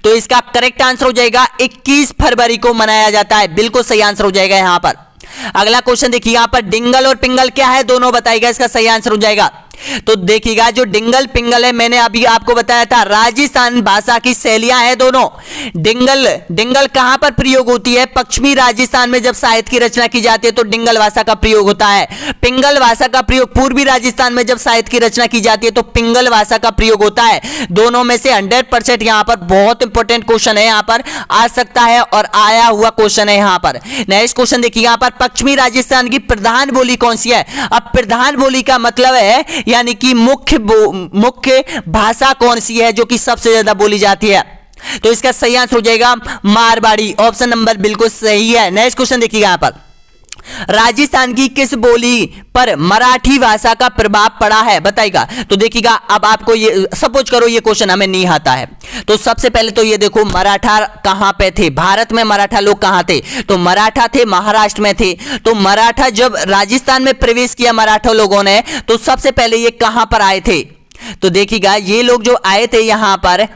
तो इसका करेक्ट आंसर हो जाएगा 21 फरवरी को मनाया जाता है। बिल्कुल सही आंसर हो जाएगा यहां पर। अगला क्वेश्चन देखिए, यहां पर डिंगल और पिंगल क्या है दोनों? बताइएगा, इसका सही आंसर हो जाएगा। तो देखिएगा, जो डिंगल पिंगल है मैंने अभी आपको बताया था, राजस्थान भाषा की शैलियां हैं दोनों। डिंगल कहां पर प्रयोग होती है? पश्चिमी राजस्थान में जब साहित्य की रचना की जाती है तो डिंगल भाषा का प्रयोग होता है। पिंगल भाषा का प्रयोग पूर्वी राजस्थान में जब साहित्य की रचना की जाती है तो पिंगल भाषा का प्रयोग होता है। दोनों में से 100% यहां पर बहुत इंपॉर्टेंट क्वेश्चन है, यहां पर आ सकता है और आया हुआ क्वेश्चन है यहां पर। नेक्स्ट क्वेश्चन देखिए, यहां पर पश्चिमी राजस्थान की प्रधान बोली कौन सी है? अब प्रधान बोली का मतलब है यानी कि मुख्य भाषा कौन सी है जो कि सबसे ज्यादा बोली जाती है? तो इसका सही आंसर हो जाएगा मारवाड़ी। ऑप्शन नंबर बिल्कुल सही है। नेक्स्ट क्वेश्चन देखिएगा, यहां पर राजस्थान की किस बोली पर मराठी भाषा का प्रभाव पड़ा है, बताइएगा। तो देखिएगा, अब आपको ये सपोज करो ये क्वेश्चन हमें नहीं आता है, तो सबसे पहले तो ये देखो मराठा कहां पे थे, भारत में मराठा लोग कहां थे, तो मराठा थे महाराष्ट्र में थे। तो मराठा जब राजस्थान में प्रवेश किया मराठा लोगों ने, तो सबसे पहले ये कहां पर आए थे, तो देखिएगा ये लोग जो आए थे यहां पर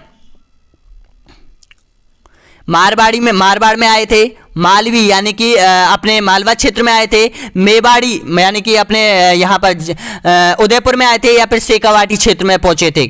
मारवाड़ में आए थे, मालवी यानी कि अपने मालवा क्षेत्र में आए थे, मेवाड़ी यानी कि अपने यहाँ पर उदयपुर में आए थे, या फिर शेखावाटी क्षेत्र में पहुंचे थे।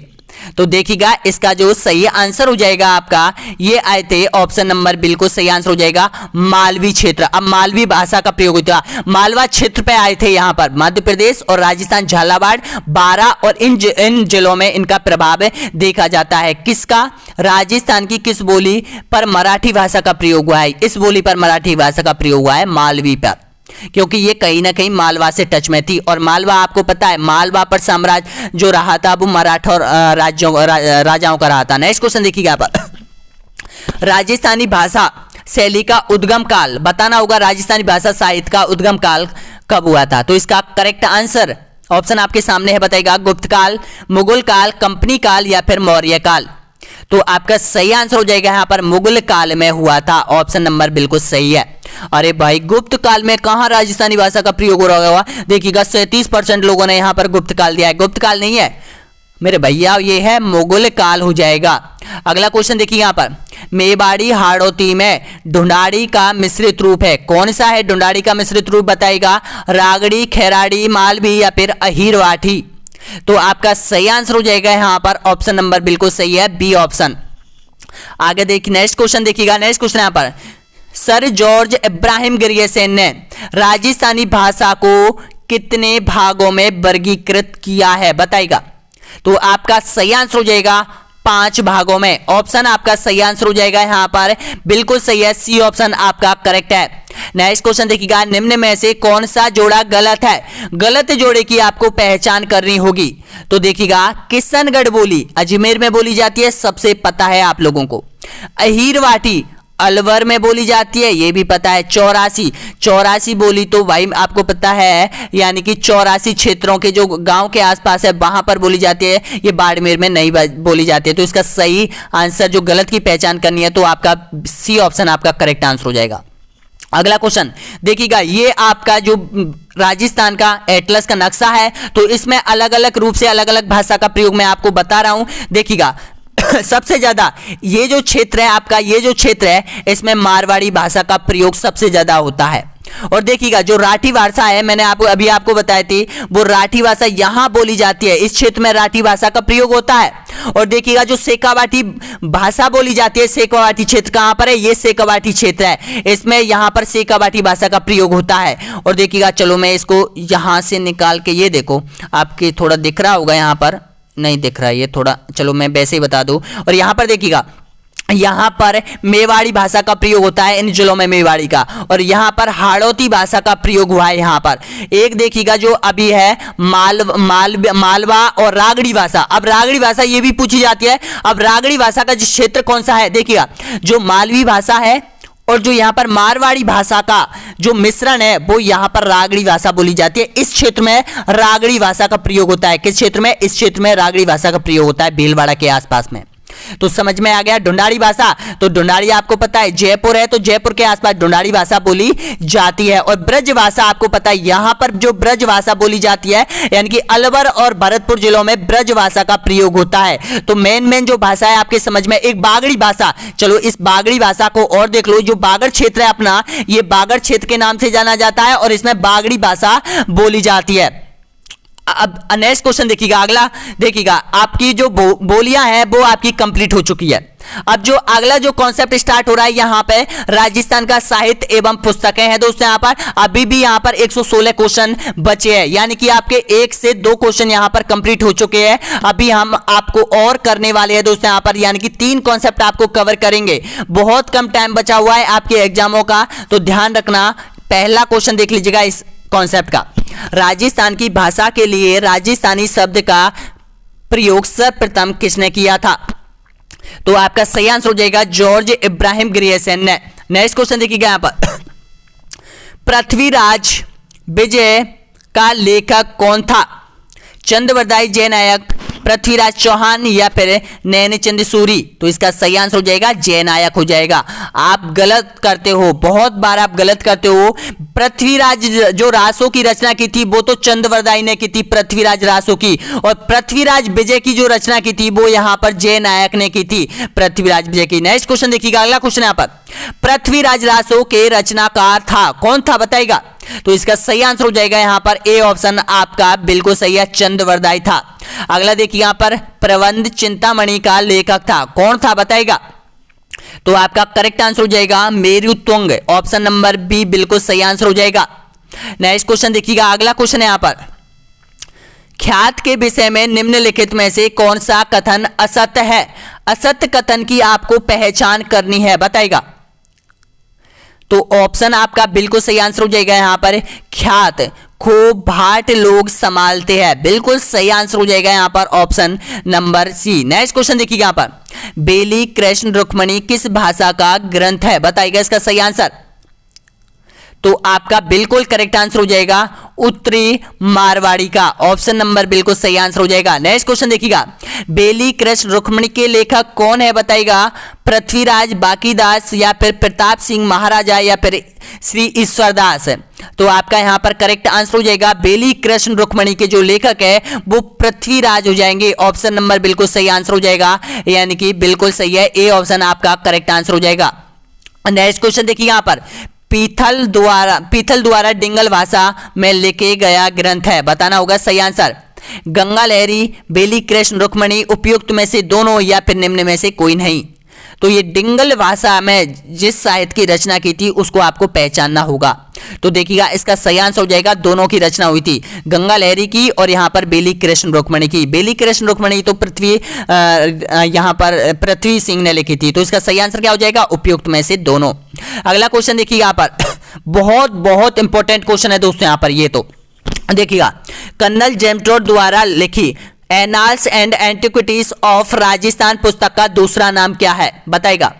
तो देखिएगा इसका जो सही आंसर हो जाएगा आपका, ये आए थे ऑप्शन नंबर बिल्कुल सही आंसर हो जाएगा मालवी क्षेत्र। अब मालवी भाषा का प्रयोग होता है, मालवा क्षेत्र पे आए थे, यहाँ पर मध्य प्रदेश और राजस्थान, झालावाड़, बारां और इन जिलों में इनका प्रभाव देखा जाता है। किसका, राजस्थान की किस बोली पर मराठी भाषा का प्रयोग हुआ है, इस बोली पर मराठी भाषा का प्रयोग हुआ है मालवी पर, क्योंकि ये कहीं ना कहीं मालवा से टच में थी। और मालवा आपको पता है, मालवा पर साम्राज्य जो रहा था वो मराठा और राजाओं का रहा था। नेक्स्ट क्वेश्चन देखिएगा आप, राजस्थानी भाषा शैली का उद्गम काल बताना होगा, राजस्थानी भाषा साहित्य का उद्गम काल कब हुआ था। तो इसका करेक्ट आंसर ऑप्शन आपके सामने है, बताइएगा। गुप्त काल, मुगल काल, कंपनी काल या फिर मौर्य काल। तो आपका सही आंसर हो जाएगा यहाँ पर मुगल काल में हुआ था, ऑप्शन नंबर बिल्कुल सही है। अरे भाई, गुप्त काल में कहां राजस्थानी भाषा का प्रयोग हो रहा होगा, देखिएगा 37% लोगों ने यहां पर गुप्त काल दिया है। गुप्त काल नहीं है मेरे भैया, ये है मुगल काल हो जाएगा। अगला क्वेश्चन देखिए यहाँ पर, मेवाड़ी हाड़ौती में ढूंढाड़ी का मिश्रित रूप है, कौन सा है ढूंढाड़ी का मिश्रित रूप, बताइएगा। रागड़ी, खेराड़ी, मालवी या फिर अहीरवाठी। तो आपका सही आंसर हो जाएगा यहाँ पर ऑप्शन नंबर बिल्कुल सही है, बी ऑप्शन। आगे देखिए नेक्स्ट क्वेश्चन देखिएगा, नेक्स्ट क्वेश्चन यहाँ पर, सर जॉर्ज इब्राहिम ग्रियर्सन ने राजस्थानी भाषा को कितने भागों में वर्गीकृत किया है, बताइएगा। तो आपका सही आंसर हो जाएगा 5 भागों में, ऑप्शन आपका सही आंसर हो जाएगा यहाँ पर बिल्कुल सही है, सी ऑप्शन आपका करेक्ट है। नेक्स्ट क्वेश्चन देखिएगा, निम्न में से कौन सा जोड़ा गलत है, गलत जोड़े की आपको पहचान करनी होगी। तो देखिएगा, किशनगढ़ बोली अजमेर में बोली जाती है, सबसे पता है आप लोगों को। अहीरवाटी अलवर में बोली जाती है, ये भी पता है। 84 बोली तो भाई आपको पता है, यानी कि 84 क्षेत्रों के जो गांव के आसपास है वहां पर बोली जाती है, ये बाड़मेर में नहीं बोली जाती है। तो इसका सही आंसर जो गलत की पहचान करनी है, तो आपका सी ऑप्शन आपका करेक्ट आंसर हो जाएगा। अगला क्वेश्चन देखिएगा, ये आपका जो राजस्थान का एटलस का नक्शा है, तो इसमें अलग अलग रूप से अलग अलग भाषा का प्रयोग मैं आपको बता रहा हूं। देखिएगा सबसे ज्यादा ये जो क्षेत्र है आपका, ये जो क्षेत्र है इसमें मारवाड़ी भाषा का प्रयोग सबसे ज्यादा होता है। और देखिएगा जो राठी भाषा है, मैंने आपको बताई थी, वो राठी भाषा यहां बोली जाती है, इस क्षेत्र में राठी भाषा का प्रयोग होता है। और देखिएगा जो शेखावाटी भाषा बोली जाती है, शेखावाटी क्षेत्र कहां पर है, ये शेखावाटी क्षेत्र है, इसमें यहां पर शेखावाटी भाषा का प्रयोग होता है। और देखिएगा, चलो मैं इसको यहां से निकाल के, ये देखो आपके थोड़ा दिख रहा होगा, यहां पर नहीं दिख रहा है ये थोड़ा, चलो मैं वैसे ही बता दूं। और यहां पर देखिएगा, यहां पर मेवाड़ी भाषा का प्रयोग होता है इन जिलों में, मेवाड़ी का। और यहां पर हाड़ौती भाषा का प्रयोग हुआ है। यहां पर एक देखिएगा जो अभी है मालवा और रागड़ी भाषा। अब रागड़ी भाषा ये भी पूछी जाती है। अब रागड़ी भाषा का क्षेत्र कौन सा है, देखिएगा जो मालवी भाषा है और जो यहाँ पर मारवाड़ी भाषा का जो मिश्रण है, वो यहाँ पर रागड़ी भाषा बोली जाती है। इस क्षेत्र में रागड़ी भाषा का प्रयोग होता है। किस क्षेत्र में, इस क्षेत्र में रागड़ी भाषा का प्रयोग होता है, भीलवाड़ा के आसपास में। तो समझ में आ गया। ढूंढाड़ी भाषा, तो ढूंढाड़ी आपको पता है जयपुर है, तो जयपुर के आसपास ढूंढाड़ी भाषा बोली जाती है। और ब्रज भाषा आपको पता है, यहां पर जो ब्रज भाषा बोली जाती है, यानी कि अलवर और भरतपुर जिलों में ब्रज भाषा का प्रयोग होता है। तो मेन जो भाषा है आपके समझ में, एक बागड़ी भाषा। चलो इस बागड़ी भाषा को और देख लो, जो बागड़ क्षेत्र है अपना, ये बागड़ क्षेत्र के नाम से जाना जाता है और इसमें बागड़ी भाषा बोली जाती है। अब नेक्स्ट क्वेश्चन देखिएगा, अगला देखिएगा, आपकी जो बोलियां हैं वो आपकी कंप्लीट हो चुकी है। अब जो अगला जो कॉन्सेप्ट स्टार्ट हो रहा है यहाँ पे, राजस्थान का साहित्य एवं पुस्तकें हैं दोस्तों। यहाँ पर अभी भी यहाँ पर 116 क्वेश्चन बचे हैं, यानी कि आपके 1 से 2 क्वेश्चन यहाँ पर कंप्लीट हो चुके हैं। अभी हम आपको और करने वाले हैं दोस्तों यहाँ पर, यानी कि 3 कॉन्सेप्ट आपको कवर करेंगे। बहुत कम टाइम बचा हुआ है आपके एग्जामों का, तो ध्यान रखना। पहला क्वेश्चन देख लीजिएगा इस कॉन्सेप्ट का, राजस्थान की भाषा के लिए राजस्थानी शब्द का प्रयोग सर्वप्रथम किसने किया था? तो आपका सही आंसर हो जाएगा जॉर्ज इब्राहिम ग्रियर्सन ने। नेक्स्ट क्वेश्चन देखिएगा यहाँ पर, पृथ्वीराज विजय का लेखक कौन था? चंद्रवरदाई जयनायक, पृथ्वीराज चौहान या फिर नैनचंद सूरी? तो इसका सही आंसर हो जाएगा जयनायक हो जाएगा। आप गलत करते हो, बहुत बार आप गलत करते हो। पृथ्वीराज जो रासों की रचना की थी वो तो चंद्रवरदाई ने की थी, पृथ्वीराज रासों की, और पृथ्वीराज विजय की जो रचना की थी वो यहां पर जयनायक ने की थी, पृथ्वीराज विजय की। नेक्स्ट क्वेश्चन देखिएगा, अगला क्वेश्चन यहां पर, पृथ्वीराज रासों के रचनाकार था कौन था बताइएगा? तो इसका सही आंसर हो जाएगा यहां पर ए ऑप्शन आपका बिल्कुल सही है, चंद्रवरदाई था। अगला देखिए यहां पर, प्रबंध चिंतामणि का लेखक था कौन था बताइएगा? तो आपका करेक्ट आंसर हो जाएगा मेरुत्वंग, ऑप्शन नंबर बी बिल्कुल सही आंसर हो जाएगा। नेक्स्ट क्वेश्चन देखिएगा, अगला क्वेश्चन है यहां पर, ख्यात के विषय में निम्नलिखित में से कौन सा कथन असत्य है? असत्य कथन की आपको पहचान करनी है बताइएगा? तो ऑप्शन आपका बिल्कुल सही आंसर हो जाएगा यहां पर, ख्यात को भाट लोग संभालते हैं, बिल्कुल सही आंसर हो जाएगा यहां पर option number C. Next question देखिए यहां पर, बेली कृष्ण रुक्मणी किस भाषा का ग्रंथ है बताइएगा इसका सही आंसर? तो आपका बिल्कुल करेक्ट आंसर हो जाएगा उत्तरी मारवाड़ी का, ऑप्शन नंबर बिल्कुल सही आंसर हो जाएगा। नेक्स्ट क्वेश्चन देखिएगा, बेली कृष्ण रुक्मणी के लेखक कौन है बताइएगा? पृथ्वीराज बाकीदास या फिर प्रताप सिंह महाराजा या फिर श्री ईश्वरदास? तो आपका यहां पर करेक्ट आंसर हो जाएगा बेली कृष्ण रुक्मणी के जो लेखक है वो पृथ्वीराज हो जाएंगे, ऑप्शन नंबर बिल्कुल सही आंसर हो जाएगा, यानी कि बिल्कुल सही है, ए ऑप्शन आपका करेक्ट आंसर हो जाएगा। नेक्स्ट क्वेश्चन देखिए यहां पर, पीथल द्वारा डिंगल भाषा में लिखे गया ग्रंथ है, बताना होगा सही आंसर। गंगा लहरी, बेली कृष्ण रुक्मणी, उपयुक्त में से दोनों या फिर निम्न में से कोई नहीं? तो ये डिंगल भाषा में जिस साहित्य की रचना की थी उसको आपको पहचानना होगा। तो देखिएगा इसका सही आंसर हो जाएगा, दोनों की रचना हुई थी, गंगा लहरी की और यहाँ पर बेली कृष्ण रुक्मणी की। बेली कृष्ण रुक्मणी तो यहाँ पर पृथ्वी सिंह ने लिखी थी, तो इसका सही आंसर क्या हो जाएगा? उपयुक्त में से दोनों। अगला क्वेश्चन देखिए यहाँ पर बहुत बहुत इंपॉर्टेंट क्वेश्चन है दोस्तों यहाँ पर, ये तो देखिएगा, कर्नल जेम्स द्वारा लिखी annals and antiquities of Rajasthan पुस्तक का दूसरा नाम क्या है बताएगा?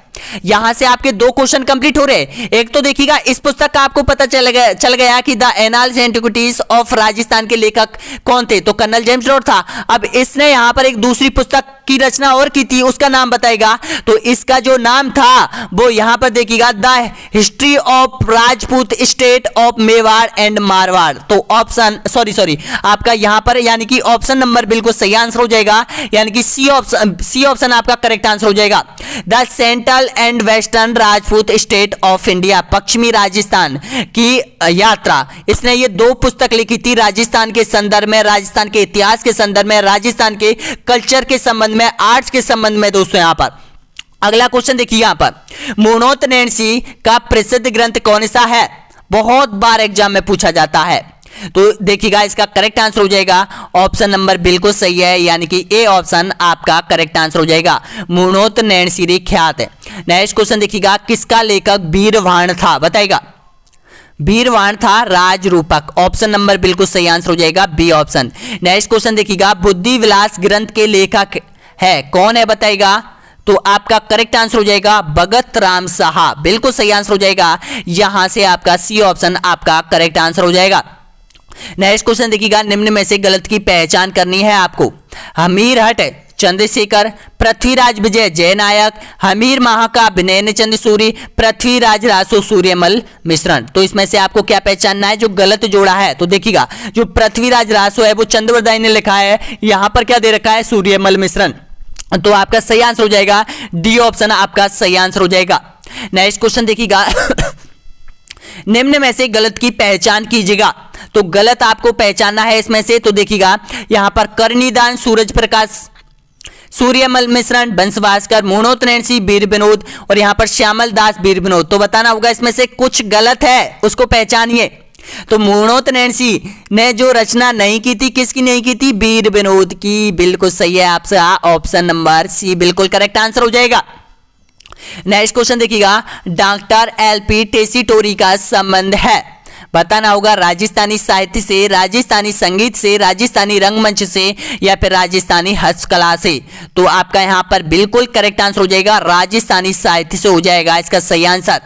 यहां से आपके दो क्वेश्चन कंप्लीट हो रहे। एक तो देखिएगा इस पुस्तक का आपको पता चल गया कि the annals antiquities of Rajasthan के लेखक कौन थे, तो कर्नल जेम्स रॉड था। अब इसने यहां पर एक दूसरी पुस्तक की रचना और की थी, उसका नाम बताएगा? तो इसका जो नाम था वो यहां पर देखिएगा the history of Rajput state of Mewar and Marwar. तो ऑप्शन सॉरी आपका यहां पर यानी कि ऑप्शन नंबर बिल्कुल सही आंसर हो जाएगा, यानी कि सी ऑप्शन आपका करेक्ट आंसर हो जाएगा। The central and western Rajput state of India, पश्चिमी राजस्थान की यात्रा, इसने ये दो पुस्तक लिखी थी राजस्थान के संदर्भ में, राजस्थान के इतिहास के संदर्भ में, राजस्थान के कल्चर के संबंध में, आर्ट्स के संबंध में दोस्तों। यहां पर अगला क्वेश्चन देखिए, यहां पर मुनोत नैणसी का प्रसिद्ध ग्रंथ कौन सा है? बहुत बार एग्जाम में पूछा जाता है, तो देखिएगा इसका करेक्ट आंसर हो जाएगा ऑप्शन नंबर बिल्कुल सही है, यानी कि ए ऑप्शन आपका करेक्ट आंसर हो जाएगा, मुनोत नैणसी ख्यात है। नेक्स्ट क्वेश्चन देखिएगा, किसका लेखक वीरवाण था बताएगा? वीरवाण था राजरूपक, ऑप्शन नंबर बिल्कुल सही आंसर हो जाएगा बी ऑप्शन। नेक्स्ट क्वेश्चन देखिएगा, बुद्धि विलास ग्रंथ के लेखक है कौन है बताएगा? तो आपका करेक्ट आंसर हो जाएगा भगत राम साहा, बिल्कुल सही आंसर हो जाएगा, यहां से आपका सी ऑप्शन आपका करेक्ट आंसर हो जाएगा। नेक्स्ट क्वेश्चन देखिएगा, निम्न में से गलत की पहचान करनी है आपको। हमीरहट चंद्रशेखर, पृथ्वीराज विजय जयनायक, हमीर महाकाव्य नैनचंद सूरी, पृथ्वीराज रासो सूर्यमल मिश्रण। तो इसमें से आपको क्या पहचानना है जो गलत जोड़ा है? तो देखिएगा जो पृथ्वीराज रासो है वो चंद्रवरदाई ने लिखा है, यहां पर क्या दे रखा है? सूर्यमल मिश्रण। तो आपका सही आंसर हो जाएगा डी ऑप्शन आपका सही आंसर हो जाएगा। नेक्स्ट क्वेश्चन देखिएगा निम्न में से गलत की पहचान कीजिएगा। तो गलत आपको पहचानना है इसमें से, तो देखिएगा यहां पर करनीदान सूरज प्रकाश, सूर्यमल मिश्रण, बंसवासकर, मुनोत नैणसी, वीर विनोद और यहां पर श्यामल दास वीर विनोद। तो बताना होगा इसमें से कुछ गलत है, उसको पहचानिए। तो मुनोत नैणसी ने जो रचना नहीं की थी, किसकी नहीं की थी? वीर विनोद की, बिल्कुल सही है आपका ऑप्शन नंबर सी बिल्कुल करेक्ट आंसर हो जाएगा। नेक्स्ट क्वेश्चन देखिएगा, डॉक्टर एलपी टेसीटोरी का संबंध है, बताना होगा राजस्थानी साहित्य से, राजस्थानी संगीत से, राजस्थानी रंगमंच से या फिर राजस्थानी हस्तकला से। तो आपका यहां पर बिल्कुल करेक्ट आंसर हो जाएगा राजस्थानी साहित्य से हो जाएगा इसका सही आंसर।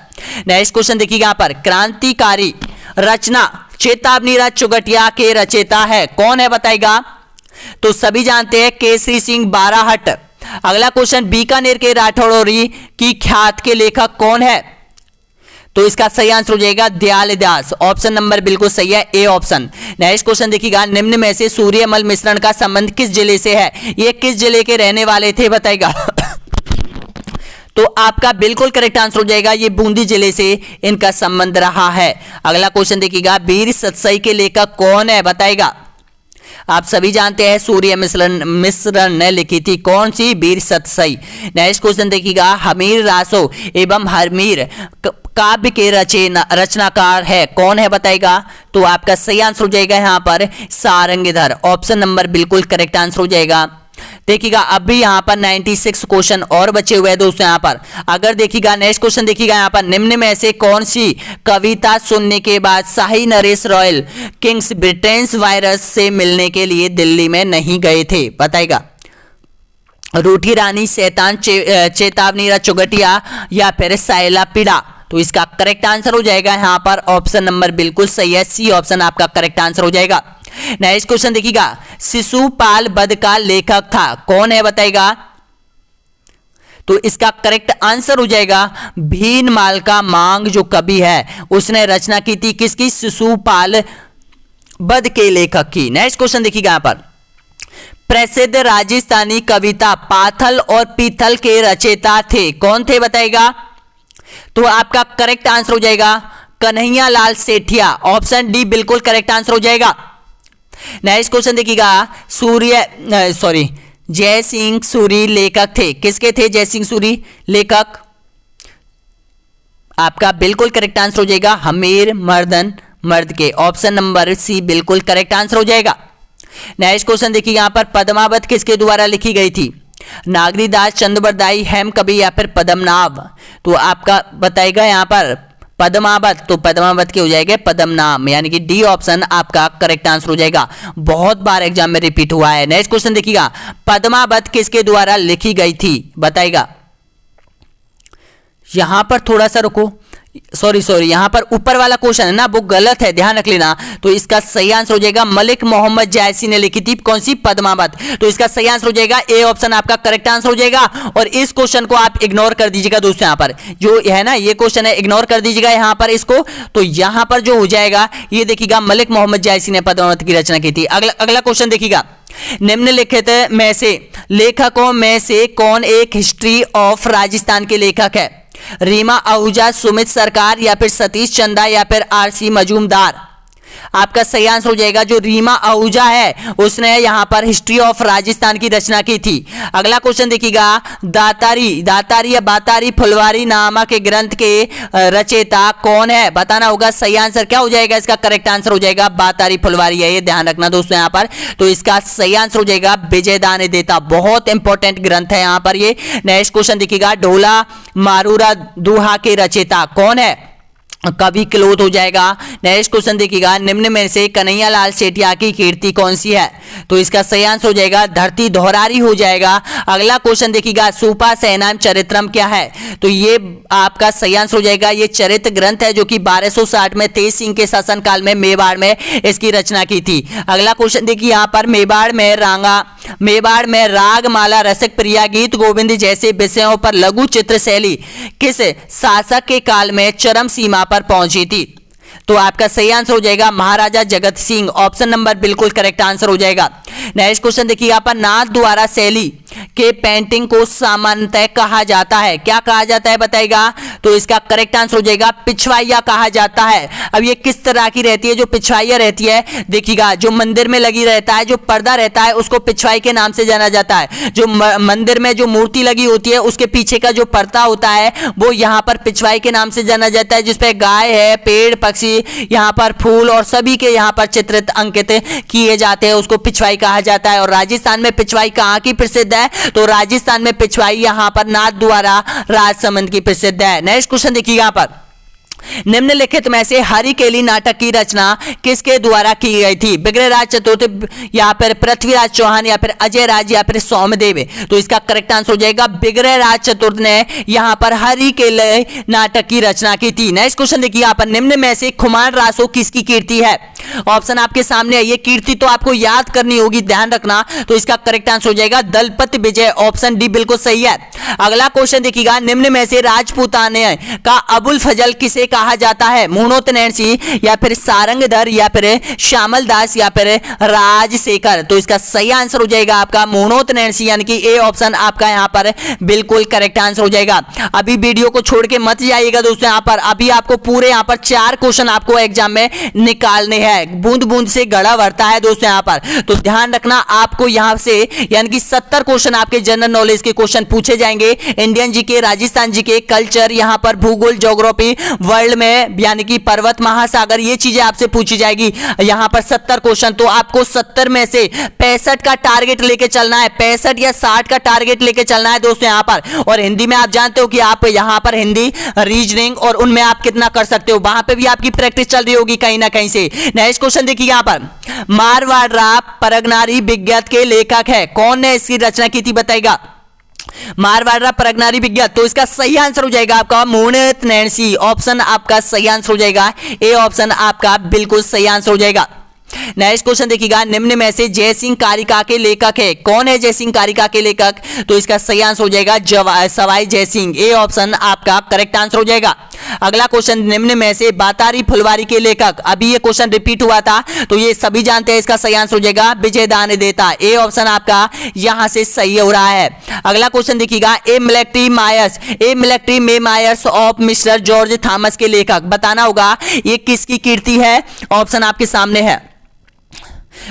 नेक्स्ट क्वेश्चन देखिएगा, यहां पर क्रांतिकारी रचना चेतावनी रथ चौगटिया के रचयिता है, कौन है बताएगा? तो सभी जानते हैं केसरी सिंह बाराहट। अगला क्वेश्चन, बीकानेर के राठौड़ी की ख्यात के लेखक कौन है? तो इसका सही आंसर हो जाएगा दयाल दास। ऑप्शन नंबर बिल्कुल सही है, ए ऑप्शन। नेक्स्ट क्वेश्चन देखिएगा, निम्न में से सूर्यमल मिश्रण का संबंध किस जिले से है? ये किस जिले के रहने वाले थे बताएगा? तो आपका बिल्कुल करेक्ट आंसर हो जाएगा, ये बूंदी जिले से इनका संबंध रहा है। अगला क्वेश्चन देखिएगा, वीर सतसई के लेखक कौन है बताएगा? आप सभी जानते हैं सूर्य मिश्रण ने लिखी थी, कौन सी? वीर सतसई। नेक्स्ट क्वेश्चन देखिएगा, हमीर रासो एवं हरमीर काव्य के रचनाकार है, कौन है बताएगा? तो आपका सही आंसर हो जाएगा यहाँ पर सारंगधर। ऑप्शन नंबर बिल्कुल करेक्ट आंसर हो जाएगा। देखिएगा अभी यहाँ पर 96 क्वेश्चन और बचे हुए हैं दोस्तों। यहाँ पर अगर देखिएगा नेक्स्ट क्वेश्चन देखिएगा, यहाँ पर निम्न में से कौन सी कविता सुनने के बाद शाही नरेश रॉयल किंग्स ब्रिटेन्स वायरस से मिलने के लिए दिल्ली में नहीं गए थे बताएगा? रूठी रानी, शैतान, चेतावनी रथ चौगटिया या फिर सायला पीड़ा? तो इसका करेक्ट आंसर हो जाएगा यहाँ पर ऑप्शन नंबर बिल्कुल सही है, सी ऑप्शन आपका करेक्ट आंसर हो जाएगा। नेक्स्ट क्वेश्चन देखिएगा, शिशुपाल वध का लेखक था, कौन है बताएगा? तो इसका करेक्ट आंसर हो जाएगा भीनमाल का मांग जो कवि है उसने रचना की थी, किसकी? शिशुपाल वध के लेखक की। नेक्स्ट क्वेश्चन देखिएगा यहाँ पर, प्रसिद्ध राजस्थानी कविता पाथल और पीथल के रचयिता थे, कौन थे बताएगा? तो आपका करेक्ट आंसर हो जाएगा कन्हैया लाल सेठिया। ऑप्शन डी बिल्कुल करेक्ट आंसर हो जाएगा। नेक्स्ट क्वेश्चन देखिएगा, जय सिंह सूरी लेखक थे, किसके थे जय सिंह सूरी लेखक? आपका बिल्कुल करेक्ट आंसर हो जाएगा हमीर मर्दन मर्द के। ऑप्शन नंबर सी बिल्कुल करेक्ट आंसर हो जाएगा। नेक्स्ट क्वेश्चन देखिए, यहां पर पद्मावत किसके द्वारा लिखी गई थी? नागरीदास, चंद्रबरदाई, हेम कवि या फिर पद्मनाभ? तो आपका बताएगा यहाँ पर पद्मावत, तो पद्मावत के हो जाएंगे पद्मनाभ, यानी कि डी ऑप्शन आपका करेक्ट आंसर हो जाएगा। बहुत बार एग्जाम में रिपीट हुआ है। नेक्स्ट क्वेश्चन देखिएगा, पद्मावत किसके द्वारा लिखी गई थी बताएगा? यहां पर थोड़ा सा रुको, सॉरी यहां पर ऊपर वाला क्वेश्चन है ना वो गलत है, ध्यान रख लेना। तो इसका सही आंसर हो जाएगा मलिक मोहम्मद जायसी ने लिखी थी, कौन सी? पद्मावत। तो इसका सही आंसर हो जाएगा ए ऑप्शन आपका करेक्ट आंसर हो जाएगा। और इस क्वेश्चन को आप इग्नोर कर दीजिएगा दोस्तों, यहां पर जो है ना ये क्वेश्चन है इग्नोर कर दीजिएगा यहां पर इसको। तो यहां पर जो हो जाएगा ये देखिएगा मलिक मोहम्मद जायसी ने पद्मावत की रचना की थी। अगला क्वेश्चन देखिएगा, निम्नलिखित में से लेखकों में से कौन एक हिस्ट्री ऑफ राजस्थान के लेखक है? रीमा आहूजा, सुमित सरकार या फिर सतीश चंदा या फिर आरसी मजूमदार? आपका सही आंसर हो जाएगा जो रीमा आहूजा है उसने यहां पर हिस्ट्री ऑफ राजस्थान की रचना की थी। अगला क्वेश्चन देखिएगा, दातारी या बातारी फुलवारी नामक ग्रंथ के रचयिता कौन है? बताना होगा। सही आंसर क्या हो जाएगा? इसका करेक्ट आंसर हो जाएगा बातारी फुलवारी है, ये ध्यान रखना दोस्तों यहां पर। तो इसका सही आंसर हो जाएगा विजयदान देता, बहुत इंपॉर्टेंट ग्रंथ है यहां पर ये। नेक्स्ट क्वेश्चन देखिएगा, ढोला मारूरा दुहा के रचयिता कौन है? कवि क्लोथ हो जाएगा। नेक्स्ट क्वेश्चन देखिएगा, निम्न में से कन्हैया लाल सेठिया की कीर्ति कौन सी है? तो इसका सही आंसर हो जाएगा धरती धौरारी हो जाएगा। अगला क्वेश्चन देखिएगा, सूपा सैनाम चरित्रम क्या है? तो ये आपका सही आंसर हो जाएगा ये चरित्र ग्रंथ है जो कि 1260 में तेज सिंह के शासनकाल में मेवाड़ में इसकी रचना की थी। अगला क्वेश्चन देखिए, यहाँ पर मेवाड़ में रागमाला, रसिक प्रिया, गीत गोविंद जैसे विषयों पर लघु चित्र शैली किस शासक के काल में चरम सीमा पर पहुंची थी? तो आपका सही आंसर हो जाएगा महाराजा जगत सिंह। ऑप्शन नंबर बिल्कुल करेक्ट आंसर हो जाएगा। नेक्स्ट क्वेश्चन देखिए, यहाँ पर नाथ द्वारा शैली के पेंटिंग को सामान्यतः कहा जाता है, क्या कहा जाता है बताएगा? तो इसका करेक्ट आंसर हो जाएगा पिछवाइया कहा जाता है। अब ये किस तरह की रहती है? जो पिछवाइया रहती है देखिएगा, जो मंदिर में लगी रहता है जो पर्दा रहता है उसको पिछवाई के नाम से जाना जाता है। जो मंदिर में जो मूर्ति लगी होती है उसके पीछे का जो पर्दा होता है वो यहाँ पर पिछवाई के नाम से जाना जाता है, जिसपे गाय है, पेड़ पक्षी, यहाँ पर फूल और सभी के यहाँ पर चित्रित अंकित किए जाते हैं, उसको पिछवाई कहा जाता है। और राजस्थान में पिछवाई कहाँ की प्रसिद्ध है? तो राजस्थान में पिछवाई यहाँ पर नाथ द्वारा राजसमंद की प्रसिद्ध है। नेक्स्ट क्वेश्चन देखिए, यहाँ पर निम्नलिखित में से हरिकेली नाटक की रचना किसके द्वारा की गई थी? बिग्रहराज चतुर्थ या फिर पृथ्वीराज चौहान या फिर अजय राज या फिर सोमदेव? तो इसका करेक्ट आंसर हो जाएगा बिग्रहराज चतुर्थ ने यहां पर हरिकेली नाटक की रचना की थी। नेक्स्ट क्वेश्चन देखिए यहां पर, निम्न में से खुमान रासो किसकी कीर्ति है? ऑप्शन आपके सामने है, ये कीर्ति तो आपको याद करनी होगी, ध्यान रखना। तो इसका करेक्ट आंसर हो जाएगा दलपत विजय, ऑप्शन डी बिल्कुल सही है। अगला क्वेश्चन देखिएगा, निम्न में से राजपूताने का अबुल फजल किसे कहा जाता है? मुहूर्त नैणसी या फिर सारंगधर या फिर श्यामल दास या फिर राजशेखर? तो इसका सही आंसर हो जाएगा आपका मुहूर्त नैणसी, यानी कि ए ऑप्शन आपका यहां पर बिल्कुल करेक्ट आंसर हो जाएगा। अभी वीडियो को छोड़ के मत जाइएगा दोस्तों, यहां पर अभी आपको पूरे यहां पर 4 क्वेश्चन आपको एग्जाम में निकालने हैं। बूंद बूंद से गड़ा भरता है दोस्तों यहां पर, तो ध्यान रखना आपको यहां से यानी कि 70 क्वेश्चन आपके जनरल नॉलेज के क्वेश्चन पूछे जाएंगे। Indian GK, Rajasthan GK, culture, यहां पर भूगोल, ज्योग्राफी, वर्ल्ड में यानी कि पर्वत, महासागर, ये चीजें आपसे पूछी जाएगी। यहां पर 70 क्वेश्चन, तो आपको 70 में से 65 का टारगेट लेके चलना है, 65 या 60 का टारगेट लेके चलना है दोस्तों यहां पर। और हिंदी में आप जानते हो कि आप यहां पर हिंदी, रीजनिंग और उनमें आप कितना कर सकते हो, वहां पे भी आपकी प्रैक्टिस चल रही होगी कहीं ना कहीं से। नेक्स्ट क्वेश्चन देखिए यहां पर, मारवाड़ा परगनारी विज्ञत के लेखक है, कौन ने इसकी रचना की थी बताइएगा? मारवाड़ा परगनारी विज्ञत, तो इसका सही आंसर हो जाएगा आपका मुहूर्त नैणसी, ऑप्शन आपका सही आंसर हो जाएगा, ए ऑप्शन आपका बिल्कुल सही आंसर हो जाएगा। नेक्स्ट क्वेश्चन देखिएगा, निम्न में से जयसिंह कारिका के लेखक है, कौन है जयसिंह कारिका के लेखक? तो इसका सही आंसर हो जाएगा सवाई जयसिंह, ए ऑप्शन आपका करेक्ट आंसर हो जाएगा। अगला क्वेश्चन, निम्न में से बातारी फुलवारी के लेखक, अभी ये क्वेश्चन रिपीट हुआ था तो ये सभी जानते हैं, इसका सही आंसर हो जाएगा विजयदान देता, ए ऑप्शन आपका यहां से सही हो रहा है। अगला क्वेश्चन देखिएगा, a military memoirs of mister George Thomas के लेखक, बताना होगा ये किसकी कीर्ति है? ऑप्शन आपके सामने है,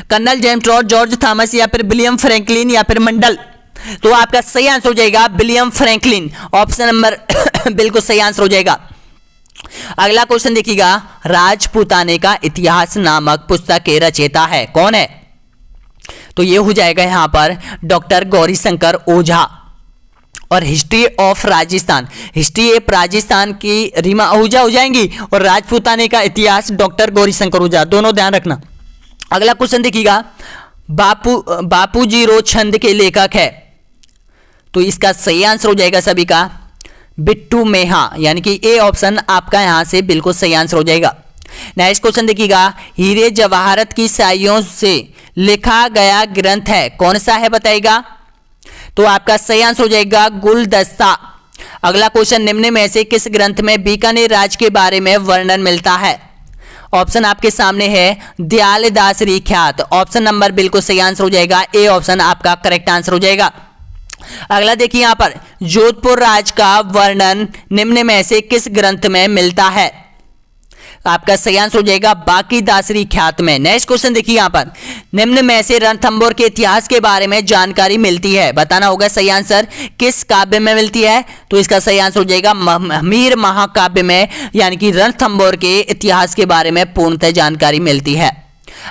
colonel James Tod, George Thomas या फिर विलियम फ्रैंकलिन या फिर मंडल? तो आपका सही आंसर हो जाएगा विलियम फ्रैंकलिन, ऑप्शन नंबर बिल्कुल सही आंसर हो जाएगा। अगला क्वेश्चन देखिएगा, राजपूताने का इतिहास नामक पुस्तक के रचयिता है, कौन है? तो ये हो जाएगा यहां पर डॉक्टर गौरीशंकर ओझा। और हिस्ट्री ऑफ राजस्थान की रीमा ओझा हो जाएंगी, और राजपूताने का इतिहास डॉक्टर गौरीशंकर ओझा, दोनों ध्यान रखना। अगला क्वेश्चन देखिएगा, बापूजी रो छंद के लेखक है, तो इसका सही आंसर हो जाएगा सभी का बिट्टू मेहा, यानी कि ए ऑप्शन आपका यहां से बिल्कुल सही आंसर हो जाएगा। नेक्स्ट क्वेश्चन देखिएगा, हीरे जवाहरत की स्याहियों से लिखा गया ग्रंथ है, कौन सा है बताइएगा? तो आपका सही आंसर हो जाएगा गुलदस्ता। अगला क्वेश्चन, निम्न में से किस ग्रंथ में बीकानेर राज्य के बारे में वर्णन मिलता है? ऑप्शन आपके सामने है दयाल दासरी ख्यात, ऑप्शन नंबर बिल्कुल सही आंसर हो जाएगा, ए ऑप्शन आपका करेक्ट आंसर हो जाएगा। अगला देखिए यहां पर, जोधपुर राज का वर्णन निम्न में से किस ग्रंथ में मिलता है? आपका सही आंसर हो जाएगा बाकी दासरी ख्यात में। नेक्स्ट क्वेश्चन देखिए यहां पर, निम्न में से रणथंभौर के इतिहास के बारे में जानकारी मिलती है, बताना होगा सही आंसर किस काव्य में मिलती है? तो इसका सही आंसर हो जाएगा मीर महाकाव्य में, यानी कि रणथंभौर के इतिहास के बारे में पूर्णतः जानकारी मिलती है।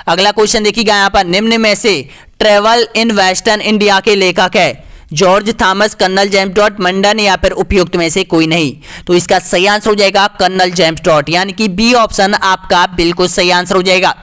अगला क्वेश्चन देखिएगा यहां पर, निम्न में से ट्रेवल इन वेस्टर्न इंडिया के लेखक है George Thomas, colonel James Tod, मंडन या फिर उपयुक्त में से कोई नहीं? तो इसका सही आंसर हो जाएगा कर्नल जेम्स टॉड, यानी कि बी ऑप्शन आपका बिल्कुल सही आंसर हो जाएगा।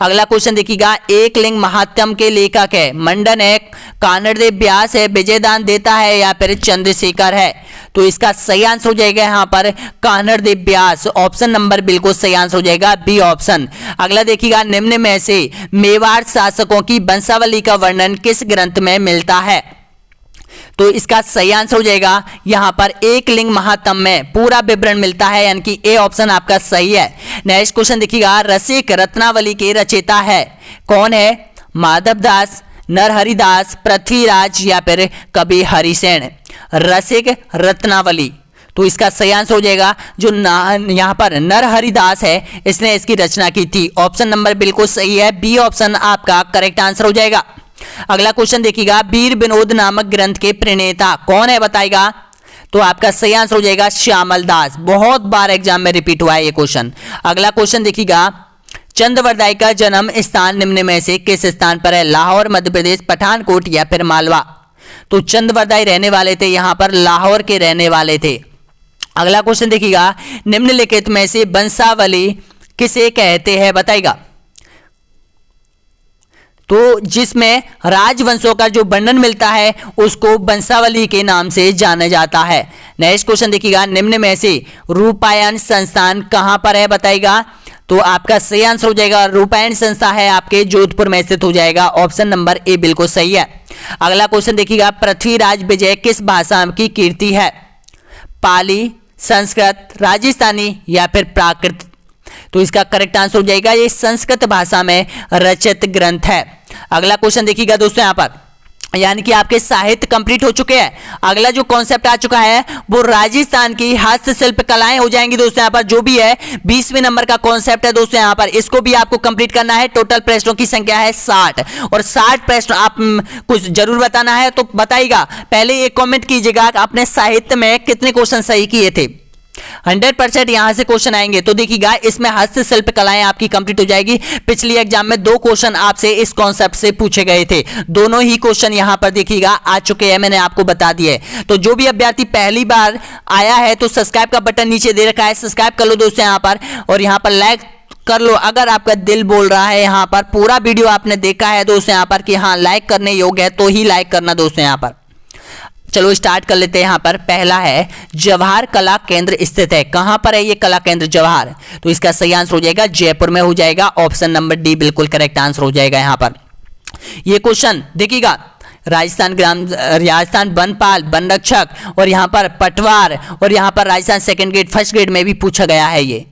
अगला क्वेश्चन देखिएगा, एक लिंग महात्म के लेखक है, मंडन है, कानड़देव व्यास है, विजयदान देता है या फिर चंद्रशेखर है? तो इसका सही आंसर हो जाएगा यहाँ पर कानड़देव व्यास, ऑप्शन नंबर बिल्कुल सही आंसर हो जाएगा बी ऑप्शन। अगला देखिएगा, निम्न में से मेवाड़ शासकों की वंशावली का वर्णन किस ग्रंथ में मिलता है? तो इसका सही आंसर हो जाएगा यहां पर एक लिंग महात्म में पूरा विवरण मिलता है, यानी कि ए ऑप्शन आपका सही है। नेक्स्ट क्वेश्चन देखिएगा, रसिक रत्नावली के रचयिता है, कौन है? माधवदास, नरहरिदास, पृथ्वीराज या फिर कवि हरिसेन? रसिक रत्नावली, तो इसका सही आंसर हो जाएगा जो यहां पर नरहरिदास है, इसने इसकी रचना की थी, ऑप्शन नंबर बिल्कुल सही है, बी ऑप्शन आपका करेक्ट आंसर हो जाएगा। अगला क्वेश्चन देखिएगा, वीर विनोद नामक ग्रंथ के प्रणेता कौन है बताएगा? तो आपका सही आंसर हो जाएगा श्यामल दास, बहुत बार एग्जाम में रिपीट हुआ है ये क्वेश्चन। अगला क्वेश्चन देखिएगा, चंद्रवरदाई का जन्म स्थान निम्न में से किस स्थान पर है? लाहौर, मध्य प्रदेश, पठानकोट या फिर मालवा? तो चंद्रवरदाई रहने वाले थे यहां पर लाहौर के रहने वाले थे, अगला क्वेश्चन देखिएगा, निम्नलिखित में से वंशावली किसे कहते हैं बताइएगा। तो जिसमें राजवंशों का जो वर्णन मिलता है उसको वंशावली के नाम से जाना जाता है। नेक्स्ट क्वेश्चन देखिएगा, निम्न में से रूपायन संस्थान कहां पर है बताइएगा। तो आपका सही आंसर हो जाएगा रूपायन संस्था है आपके जोधपुर में स्थित हो जाएगा। ऑप्शन नंबर ए बिल्कुल सही है। अगला क्वेश्चन देखिएगा, पृथ्वीराज विजय किस भाषा की कीर्ति है? पाली, संस्कृत, राजस्थानी या फिर प्राकृत? तो इसका करेक्ट आंसर हो जाएगा ये संस्कृत भाषा में रचित ग्रंथ है। अगला क्वेश्चन देखिएगा दोस्तों, यहां पर यानी कि आपके साहित्य कंप्लीट हो चुके हैं। अगला जो कॉन्सेप्ट आ चुका है वो राजस्थान की हस्तशिल्प कलाएं हो जाएंगी दोस्तों। यहां पर जो भी है 20वें नंबर का कॉन्सेप्ट है दोस्तों, यहां पर इसको भी आपको कंप्लीट करना है। टोटल प्रश्नों की संख्या है 60 और 60 प्रश्न आप कुछ जरूर बताना है तो बताइएगा। पहले एक कमेंट कीजिएगा आपने साहित्य में कितने क्वेश्चन सही किए थे। 100% यहां से क्वेश्चन आएंगे। तो देखिएगा इसमें हस्तशिल्प कलाएं आपकी कंप्लीट हो जाएगी। पिछली एग्जाम में 2 क्वेश्चन आपसे इस कॉन्सेप्ट से पूछे गए थे, दोनों ही क्वेश्चन यहां पर देखिएगा आ चुके हैं, मैंने आपको बता दिए। तो जो भी अभ्यर्थी पहली बार आया है तो सब्सक्राइब का बटन नीचे दे रखा है, सब्सक्राइब कर लो दोस्तों यहां पर, और यहां पर लाइक कर लो अगर आपका दिल बोल रहा है। यहां पर पूरा वीडियो आपने देखा है दोस्तों यहां पर कि हाँ लाइक करने योग्य है तो ही लाइक करना दोस्तों यहां पर। चलो स्टार्ट कर लेते हैं। यहां पर पहला है जवाहर कला केंद्र स्थित है, कहां पर है ये कला केंद्र जवाहर? तो इसका सही आंसर हो जाएगा जयपुर में हो जाएगा। ऑप्शन नंबर डी बिल्कुल करेक्ट आंसर हो जाएगा। यहां पर ये क्वेश्चन देखिएगा राजस्थान वनपाल, वन रक्षक और यहां पर पटवार और यहां पर Rajasthan second grade first grade में भी पूछा गया है। ये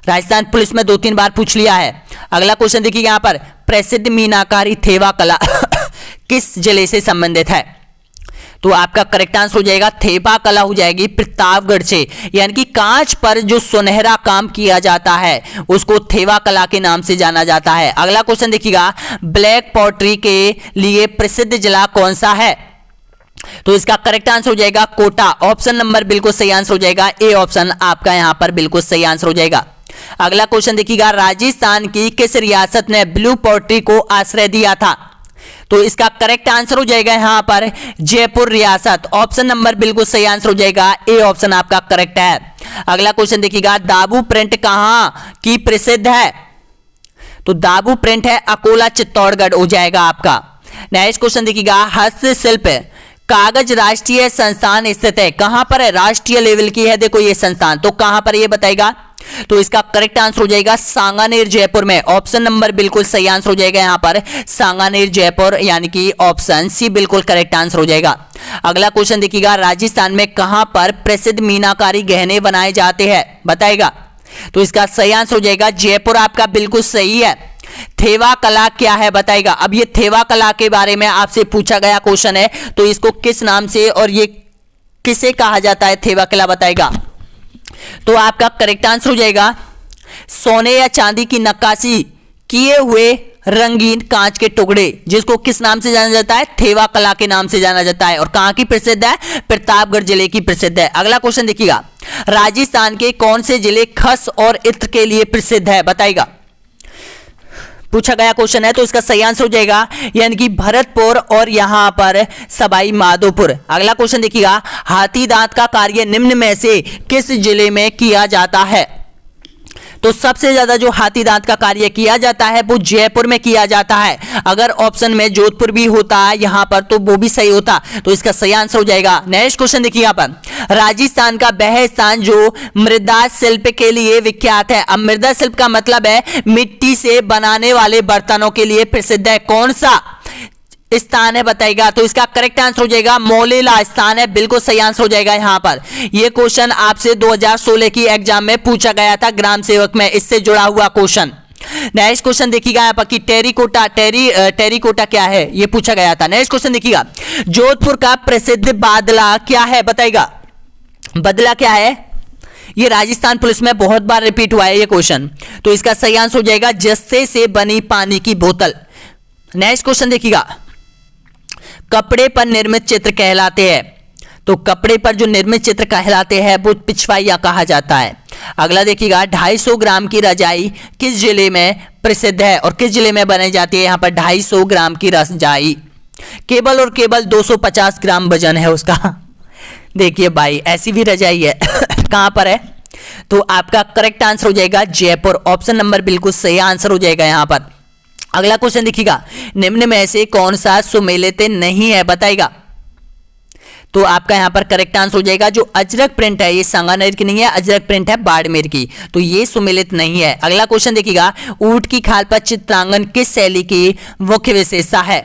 राजस्थान पुलिस में 2-3 बार पूछ लिया है। अगला क्वेश्चन देखिएगा, यहां पर प्रसिद्ध मीनाकारी थेवा कला किस जिले से संबंधित है? तो आपका करेक्ट आंसर हो जाएगा थेवा कला हो जाएगी प्रतापगढ़ से, यानी कि कांच पर जो सुनहरा काम किया जाता है उसको थेवा कला के नाम से जाना जाता है। अगला क्वेश्चन देखिएगा, ब्लैक पॉटरी के लिए प्रसिद्ध जिला कौन सा है? तो इसका करेक्ट आंसर हो जाएगा कोटा। ऑप्शन नंबर बिल्कुल सही आंसर हो जाएगा ए ऑप्शन आपका यहां पर बिल्कुल सही आंसर हो जाएगा। अगला क्वेश्चन देखिएगा, राजस्थान की किस रियासत ने ब्लू पॉटरी को आश्रय दिया था? तो इसका करेक्ट आंसर हो जाएगा यहां पर जयपुर रियासत। ऑप्शन नंबर बिल्कुल सही आंसर हो जाएगा ए ऑप्शन आपका करेक्ट है। अगला क्वेश्चन देखिएगा, दाबू प्रिंट कहां की प्रसिद्ध है? तो दाबू प्रिंट है अकोला चित्तौड़गढ़ हो जाएगा आपका। नेक्स्ट क्वेश्चन देखिएगा, हस्तशिल्प कागज राष्ट्रीय संस्थान स्थित है, कहां पर है? राष्ट्रीय लेवल की है देखो ये संस्थान, तो कहां पर ये बताएगा? तो इसका करेक्ट आंसर हो जाएगा सांगानेर जयपुर में। ऑप्शन नंबर बिल्कुल सही आंसर हो जाएगा यहां पर सांगानेर जयपुर, यानी कि ऑप्शन सी बिल्कुल करेक्ट आंसर हो जाएगा। अगला क्वेश्चन देखिएगा, राजस्थान में कहां पर प्रसिद्ध मीनाकारी गहने बनाए जाते हैं बताएगा? तो इसका सही आंसर हो जाएगा जयपुर आपका बिल्कुल सही है। थेवा कला क्या है बताएगा? अब ये थेवा कला के बारे में आपसे पूछा गया क्वेश्चन है, तो इसको किस नाम से और ये किसे कहा जाता है थेवा कला बताएगा? तो आपका करेक्ट आंसर हो जाएगा सोने या चांदी की नक्काशी किए हुए रंगीन कांच के टुकड़े, जिसको किस नाम से जाना जाता है? थेवा कला के नाम से जाना जाता है। और कहां की प्रसिद्ध है? प्रतापगढ़ जिले की प्रसिद्ध है। अगला क्वेश्चन देखिएगा, राजस्थान के कौन से जिले खस और इत्र के लिए प्रसिद्ध है बताएगा? पूछा गया क्वेश्चन है, तो इसका सही आंसर हो जाएगा यानी कि भरतपुर और यहां पर सवाई माधोपुर। अगला क्वेश्चन देखिएगा, हाथी दांत का कार्य निम्न में से किस जिले में किया जाता है? तो सबसे ज्यादा जो हाथी दांत का कार्य किया जाता है वो जयपुर में किया जाता है। अगर ऑप्शन में जोधपुर भी होता है यहां पर तो वो भी सही होता, तो इसका सही आंसर हो जाएगा। नेक्स्ट क्वेश्चन देखिए यहां पर, राजस्थान का वह स्थान जो मृदा शिल्प के लिए विख्यात है। अब मृदा शिल्प का मतलब है मिट्टी से बनाने वाले बर्तनों के लिए प्रसिद्ध है, कौन सा स्थान है बताएगा? तो इसका करेक्ट आंसर हो जाएगा मोलेला स्थान है, बिल्कुल सही आंसर हो जाएगा यहां पर। यह क्वेश्चन आपसे 2016 की एग्जाम में पूछा गया था ग्राम सेवक में, इससे जुड़ा हुआ क्वेश्चन। नेक्स्ट क्वेश्चन देखिएगा यहाँ पर कि टेरिकोटा क्या है, यह पूछा गया था। नेक्स्ट क्वेश्चन देखिएगा, जोधपुर का प्रसिद्ध बादला क्या है बताएगा? बदला क्या है? ये राजस्थान पुलिस में बहुत बार रिपीट हुआ है ये क्वेश्चन, तो इसका सही आंसर हो जाएगा जस्ते से बनी पानी की बोतल। नेक्स्ट क्वेश्चन देखिएगा, कपड़े पर निर्मित चित्र कहलाते हैं। तो कपड़े पर जो निर्मित चित्र कहलाते हैं वो पिछवाइया कहा जाता है। अगला देखिएगा, 250 ग्राम की रजाई किस जिले में प्रसिद्ध है और किस जिले में बनाई जाती है? यहाँ पर 250 ग्राम की रजाई केवल और केवल 250 ग्राम वजन है उसका। देखिए भाई ऐसी भी रजाई है कहां पर है? तो आपका करेक्ट आंसर हो जाएगा जयपुर। ऑप्शन नंबर बिल्कुल सही आंसर हो जाएगा यहां पर। अगला क्वेश्चन देखिएगा, निम्न में से कौन सा सुमेलित नहीं है बताइएगा। तो आपका यहां पर करेक्ट आंसर हो जाएगा जो अजरक प्रिंट है, ये सांगानेर की नहीं है, अजरक प्रिंट है बाड़मेर की, तो ये सुमेलित नहीं है। अगला क्वेश्चन देखिएगा, ऊंट की खाल पर चित्रांकन किस शैली की मुख्य विशेषता है?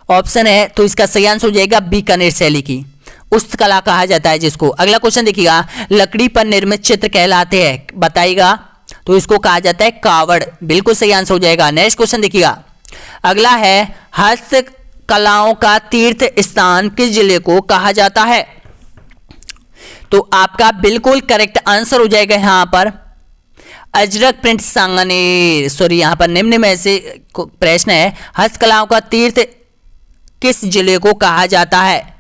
ऑप्शन है तो इसका सही आंसर हो जाएगा बीकानेर शैली की, उस्तकला कहा जाता है जिसको। अगला क्वेश्चन देखिएगा, लकड़ी पर निर्मित चित्र कहलाते हैं बताइएगा। तो इसको कहा जाता है कावड़, बिल्कुल सही आंसर हो जाएगा। नेक्स्ट क्वेश्चन देखिएगा, अगला है हस्तकलाओं का तीर्थ स्थान किस जिले को कहा जाता है? तो आपका बिल्कुल करेक्ट आंसर हो जाएगा यहां पर अजरक प्रिंट सांगानेर। सॉरी, यहां पर निम्न में से प्रश्न है, हस्तकलाओं का तीर्थ किस जिले को कहा जाता है?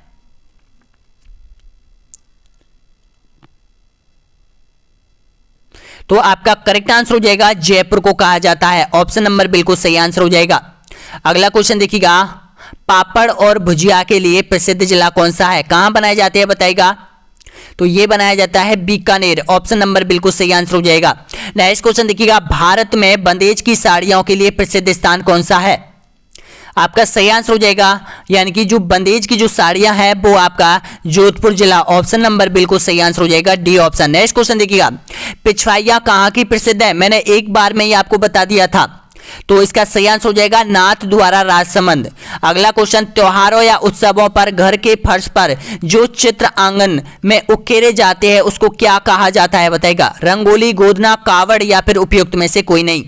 तो आपका करेक्ट आंसर हो जाएगा जयपुर को कहा जाता है। ऑप्शन नंबर बिल्कुल सही आंसर हो जाएगा। अगला क्वेश्चन देखिएगा, पापड़ और भुजिया के लिए प्रसिद्ध जिला कौन सा है? कहां बनाए जाते हैं बताइएगा। तो ये बनाया जाता है बीकानेर। ऑप्शन नंबर बिल्कुल सही आंसर हो जाएगा। नेक्स्ट क्वेश्चन देखिएगा, भारत में बंदेज की साड़ियों के लिए प्रसिद्ध स्थान कौन सा है? आपका सही आंसर हो जाएगा, यानी कि जो बंदेज की जो साड़ियां हैं वो आपका जोधपुर जिला। ऑप्शन नंबर बिल्कुल सही आंसर हो जाएगा डी ऑप्शन। नेक्स्ट क्वेश्चन देखिएगा, पिछवाइया कहां की प्रसिद्ध है? मैंने एक बार में ही आपको बता दिया था, तो इसका सही आंसर हो जाएगा नाथ द्वारा राजसमंद। अगला क्वेश्चन, त्योहारों या उत्सवों पर घर के फर्श पर जो चित्र आंगन में उकेरे जाते हैं उसको क्या कहा जाता है बताइएगा। रंगोली, गोदना, कावड़ या फिर उपयुक्त में से कोई नहीं।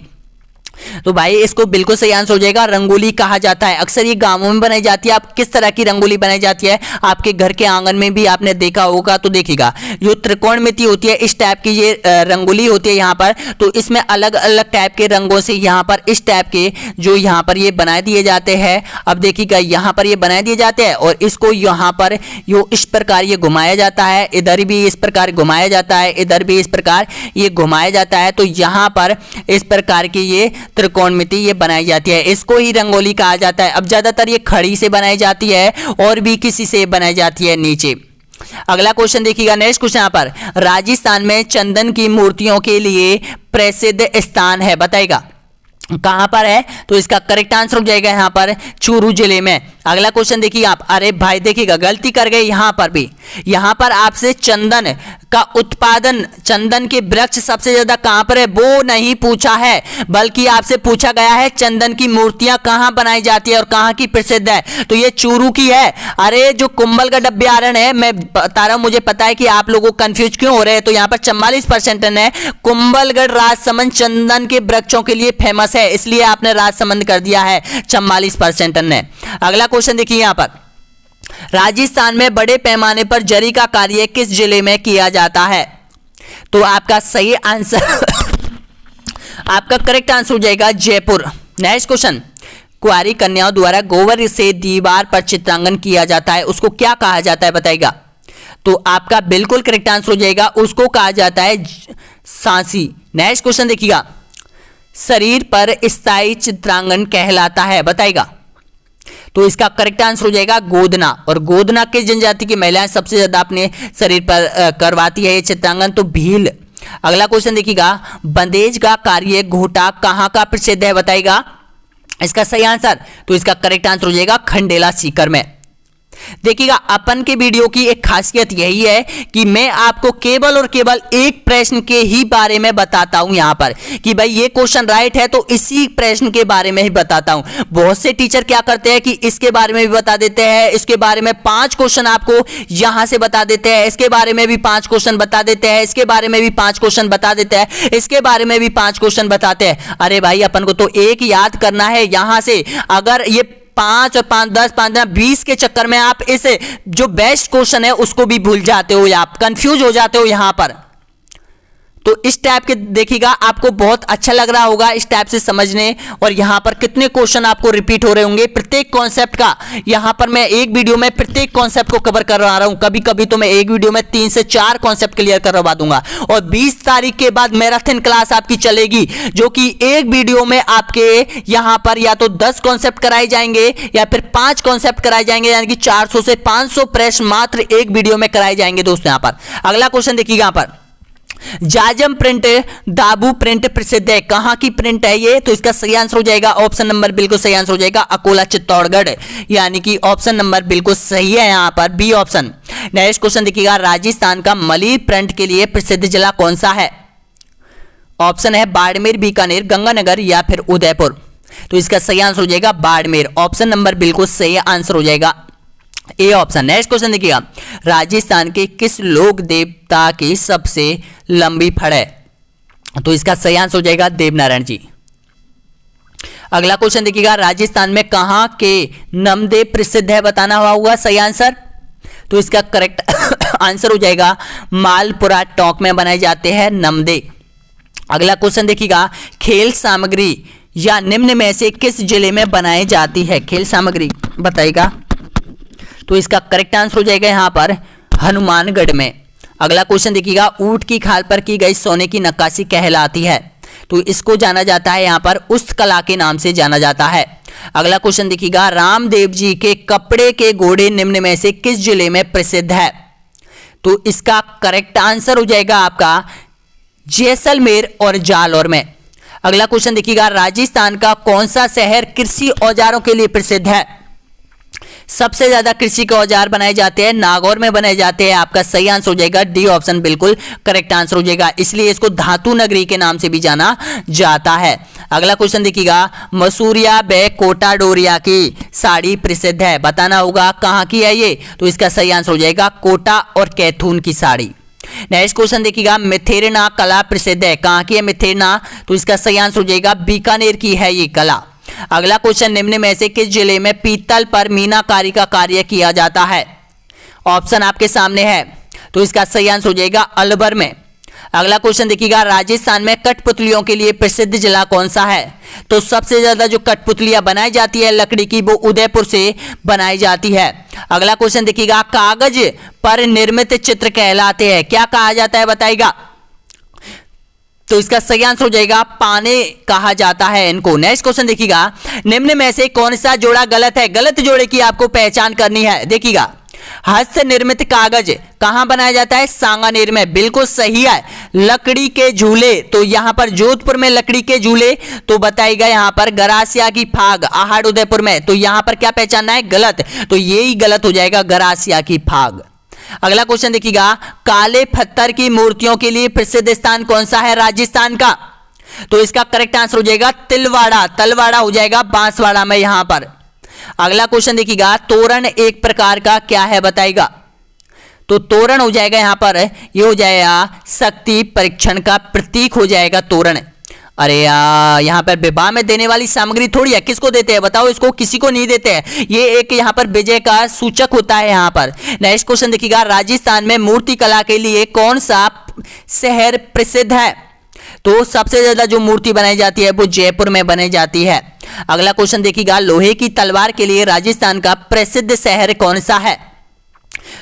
तो भाई इसको बिल्कुल सही आंसर हो जाएगा रंगोली कहा जाता है। अक्सर ये गांवों में बनाई जाती है। आप किस तरह की रंगोली बनाई जाती है आपके घर के आंगन में भी आपने देखा होगा, तो देखिएगा जो त्रिकोणमिति होती है इस टाइप की ये रंगोली होती है यहाँ पर। तो इसमें अलग अलग टाइप के रंगों से यहाँ पर इस टाइप के जो यहाँ पर ये बनाए दिए जाते हैं। अब देखिएगा यहाँ पर ये बनाए दिए जाते हैं और इसको यहाँ पर यो इस प्रकार ये घुमाया जाता है, इधर भी इस प्रकार घुमाया जाता है, इधर भी इस प्रकार ये घुमाया जाता है। तो यहाँ पर इस प्रकार की ये त्रिकोणमिति ये बनाई जाती है, इसको ही रंगोली कहा जाता है। अब ज्यादातर ये खड़ी से बनाई जाती है और भी किसी से बनाई जाती है नीचे। अगला क्वेश्चन देखिएगा, नेक्स्ट क्वेश्चन यहाँ पर, राजस्थान में चंदन की मूर्तियों के लिए प्रसिद्ध स्थान है बताइएगा कहां पर है? तो इसका करेक्ट आंसर हो जाएगा यहाँ पर चूरू जिले में। अगला क्वेश्चन देखिए आप, अरे भाई देखिएगा गलती कर गए यहाँ पर भी। यहाँ पर आपसे चंदन का उत्पादन, चंदन के वृक्ष सबसे ज्यादा कहां पर है वो नहीं पूछा है, बल्कि आपसे पूछा गया है चंदन की मूर्तियां कहां बनाई जाती है और कहां की प्रसिद्ध है। तो ये चूरू की है। अरे जो कुंभलगढ़ अभ्यारण्य है, मैं बता रहा हूं, मुझे पता है कि आप लोगों को कंफ्यूज क्यों हो रहे हैं। तो यहाँ पर 44% है। कुंभलगढ़ राजसमंद चंदन के वृक्षों के लिए फेमस है, इसलिए आपने राजसमंद कर दिया है 44% ने। अगला क्वेश्चन देखिए यहाँ पर, राजस्थान में बड़े पैमाने पर जरी का कार्य किस जिले में किया जाता है? तो आपका सही आंसर आपका करेक्ट आंसर हो जाएगा जयपुर। नेक्स्ट क्वेश्चन, कुंवारी कन्याओं द्वारा गोबर से दीवार पर चित्रांकन किया जाता है, उसको क्या कहा जाता है बताइएगा। तो आपका बिल्कुल करेक्ट आंसर हो जाएगा, उसको कहा जाता है सांसी। नेक्स्ट क्वेश्चन देखिएगा, शरीर पर स्थायी चित्रांकन कहलाता है बताइएगा। तो इसका करेक्ट आंसर हो जाएगा गोदना। और गोदना किस जनजाति की महिलाएं सबसे ज्यादा अपने शरीर पर करवाती है ये चित्रांकन? तो भील। अगला क्वेश्चन देखिएगा, बंदेज का कार्य घोटा कहां का प्रसिद्ध है बताइएगा इसका सही आंसर। तो इसका करेक्ट आंसर हो जाएगा खंडेला सीकर में। देखिएगा अपन के वीडियो की एक खासियत यही है कि मैं आपको केवल और केवल एक प्रश्न के ही बारे में बताता हूं यहां पर कि भाई ये क्वेश्चन राइट है तो इसी प्रश्न के बारे में ही बताता हूं। बहुत से टीचर क्या करते हैं कि इसके बारे में भी बता देते हैं, इसके बारे में 5 क्वेश्चन आपको यहां से बता देते हैं, इसके बारे में भी 5 क्वेश्चन बता देते हैं, इसके बारे में भी 5 क्वेश्चन बता देते हैं, इसके बारे में भी 5 क्वेश्चन बताते हैं। अरे भाई अपन को तो एक याद करना है यहां से। अगर ये 5 और 5 10 5 20 के चक्कर में आप इस जो बेस्ट क्वेश्चन है उसको भी भूल जाते हो या आप कंफ्यूज हो जाते हो यहां पर। तो इस टाइप के देखिएगा, आपको बहुत अच्छा लग रहा होगा इस टाइप से समझने। और यहाँ पर कितने क्वेश्चन आपको रिपीट हो रहे होंगे प्रत्येक कॉन्सेप्ट का। यहाँ पर मैं एक वीडियो में प्रत्येक कॉन्सेप्ट को कवर करवा रहा हूँ, कभी कभी तो मैं एक वीडियो में 3 से 4 कॉन्सेप्ट क्लियर करवा दूंगा। और 20 तारीख के बाद मैराथन क्लास आपकी चलेगी, जो कि एक वीडियो में आपके यहाँ पर या तो 10 कॉन्सेप्ट कराए जाएंगे या फिर 5 कॉन्सेप्ट कराए जाएंगे, यानी कि 400 से 500 प्रश्न मात्र एक वीडियो में कराए जाएंगे दोस्तों। यहाँ पर अगला क्वेश्चन देखिएगा, यहाँ पर जाजम प्रिंट दाबू प्रिंट प्रसिद्ध है, कहां की प्रिंट है ये? तो इसका सही आंसर हो जाएगा ऑप्शन नंबर बिल्कुल सही आंसर हो जाएगा अकोला चित्तौड़गढ़, यानी कि ऑप्शन नंबर बिल्कुल सही है यहां पर बी ऑप्शन। नेक्स्ट क्वेश्चन देखिएगा, राजस्थान का मलिर प्रिंट के लिए प्रसिद्ध जिला कौन सा है? ऑप्शन है बाड़मेर, बीकानेर, गंगानगर या फिर उदयपुर। तो इसका सही आंसर हो जाएगा बाड़मेर, ऑप्शन नंबर बिल्कुल सही आंसर हो जाएगा ए ऑप्शन। नेक्स्ट क्वेश्चन देखिएगा, राजस्थान के किस लोक देवता की सबसे लंबी फड़ है? तो इसका सही आंसर हो जाएगा देवनारायण जी। अगला क्वेश्चन देखिएगा, राजस्थान में कहां के नमदे प्रसिद्ध है? बताना होगा सही आंसर। तो इसका करेक्ट आंसर हो जाएगा मालपुरा टोंक में बनाए जाते हैं नमदे। अगला क्वेश्चन देखिएगा, खेल सामग्री या निम्न में से किस जिले में बनाई जाती है? खेल सामग्री बताइएगा। तो इसका करेक्ट आंसर हो जाएगा यहां पर हनुमानगढ़ में। अगला क्वेश्चन देखिएगा, ऊंट की खाल पर की गई सोने की नक्काशी कहलाती है? तो इसको जाना जाता है यहां पर उस कला के नाम से जाना जाता है। अगला क्वेश्चन देखिएगा, रामदेव जी के कपड़े के घोड़े निम्न में से किस जिले में प्रसिद्ध है? तो इसका करेक्ट आंसर हो जाएगा आपका जैसलमेर और जालौर में। अगला क्वेश्चन देखिएगा, राजस्थान का कौन सा शहर कृषि औजारों के लिए प्रसिद्ध है? सबसे ज्यादा कृषि के औजार बनाए जाते हैं नागौर में बनाए जाते हैं। आपका सही आंसर हो जाएगा डी ऑप्शन बिल्कुल करेक्ट आंसर हो जाएगा, इसलिए इसको धातु नगरी के नाम से भी जाना जाता है। अगला क्वेश्चन देखिएगा, मसूरिया व कोटा डोरिया की साड़ी प्रसिद्ध है, बताना होगा कहां की है ये? तो इसका सही आंसर हो जाएगा कोटा और कैथून की साड़ी। नेक्स्ट क्वेश्चन देखिएगा, मिथिरना कला प्रसिद्ध है, कहां की है मिथिरना? तो इसका सही आंसर हो जाएगा बीकानेर की है ये कला। अगला क्वेश्चन, निम्न में से किस जिले में पीतल पर मीनाकारी का कार्य किया जाता है? ऑप्शन आपके सामने है, तो इसका सही आंसर हो जाएगा अलवर में। अगला क्वेश्चन देखिएगा, राजस्थान में कठपुतलियों के लिए प्रसिद्ध जिला कौन सा है? तो सबसे ज्यादा जो कठपुतलियां बनाई जाती है लकड़ी की वो उदयपुर से बनाई जाती है। अगला क्वेश्चन देखिएगा, कागज पर निर्मित चित्र कहलाते हैं, क्या कहा जाता है बताइएगा? तो इसका सही आंसर हो जाएगा पाने कहा जाता है इनको। नेक्स्ट क्वेश्चन देखिएगा, निम्न में से कौन सा जोड़ा गलत है? गलत जोड़े की आपको पहचान करनी है। देखिएगा, हस्त निर्मित कागज कहां बनाया जाता है? सांगानेर में, बिल्कुल सही है। लकड़ी के झूले, तो यहां पर जोधपुर में लकड़ी के झूले, तो बताइएगा यहां पर गरासिया की फाग आहड़ उदयपुर में, तो यहां पर क्या पहचानना है? गलत, तो ये ही गलत हो जाएगा गरासिया की फाग। अगला क्वेश्चन देखिएगा, काले पत्थर की मूर्तियों के लिए प्रसिद्ध स्थान कौन सा है राजस्थान का? तो इसका करेक्ट आंसर हो जाएगा तिलवाड़ा, तलवाड़ा हो जाएगा बांसवाड़ा में यहां पर। अगला क्वेश्चन देखिएगा, तोरण एक प्रकार का क्या है बताइएगा? तो तोरण हो जाएगा यहां पर, ये हो जाएगा शक्ति परीक्षण का प्रतीक हो जाएगा तोरण। अरे यार, यहाँ पर विवाह में देने वाली सामग्री थोड़ी है, किसको देते हैं बताओ? इसको किसी को नहीं देते हैं, ये एक यहाँ पर विजय का सूचक होता है यहाँ पर। नेक्स्ट क्वेश्चन देखिएगा, राजस्थान में मूर्ति कला के लिए कौन सा शहर प्रसिद्ध है? तो सबसे ज्यादा जो मूर्ति बनाई जाती है वो जयपुर में बनाई जाती है। अगला क्वेश्चन देखिएगा, लोहे की तलवार के लिए राजस्थान का प्रसिद्ध शहर कौन सा है?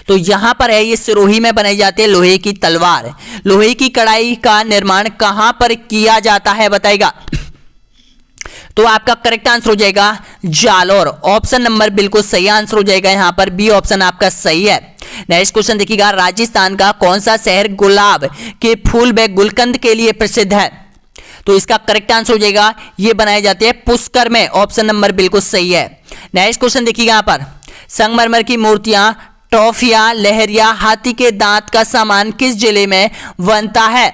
तो यहां पर है ये सिरोही में बनाई जाती है लोहे की तलवार। लोहे की कढ़ाई का निर्माण कहां पर किया जाता है बताइएगा? तो आपका करेक्ट आंसर हो जाएगा जालौर, ऑप्शन नंबर बिल्कुल सही आंसर हो जाएगा यहां पर बी ऑप्शन आपका सही है। नेक्स्ट क्वेश्चन देखिएगा, राजस्थान का कौन सा शहर गुलाब के फूल व गुलकंद के लिए प्रसिद्ध है? तो इसका करेक्ट आंसर हो जाएगा ये बनाए जाते हैं पुष्कर में, ऑप्शन नंबर बिल्कुल सही है। नेक्स्ट क्वेश्चन देखिएगा, यहां पर संगमरमर की मूर्तियां, टॉफिया, लहरिया, हाथी के दांत का सामान किस जिले में बनता है?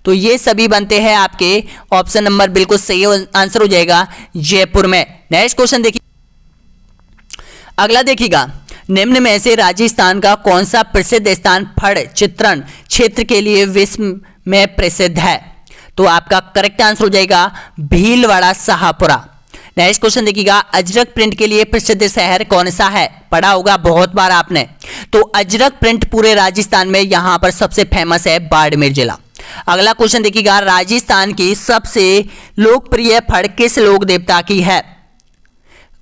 तो ये सभी बनते हैं आपके, ऑप्शन नंबर बिल्कुल सही आंसर हो जाएगा जयपुर में। नेक्स्ट क्वेश्चन देखिए, अगला देखिएगा, निम्न में से राजस्थान का कौन सा प्रसिद्ध स्थान फड़ चित्रण क्षेत्र के लिए विश्व में प्रसिद्ध है? तो आपका करेक्ट आंसर हो जाएगा भीलवाड़ा शाहपुरा। नेक्स्ट क्वेश्चन देखिएगा, अजरक प्रिंट के लिए प्रसिद्ध शहर कौन सा है? पढ़ा होगा बहुत बार आपने। तो अजरक प्रिंट पूरे राजस्थान में यहां पर सबसे फेमस है बाड़मेर जिला। अगला क्वेश्चन देखिएगा, राजस्थान की सबसे लोकप्रिय फड़ किस लोक देवता की है?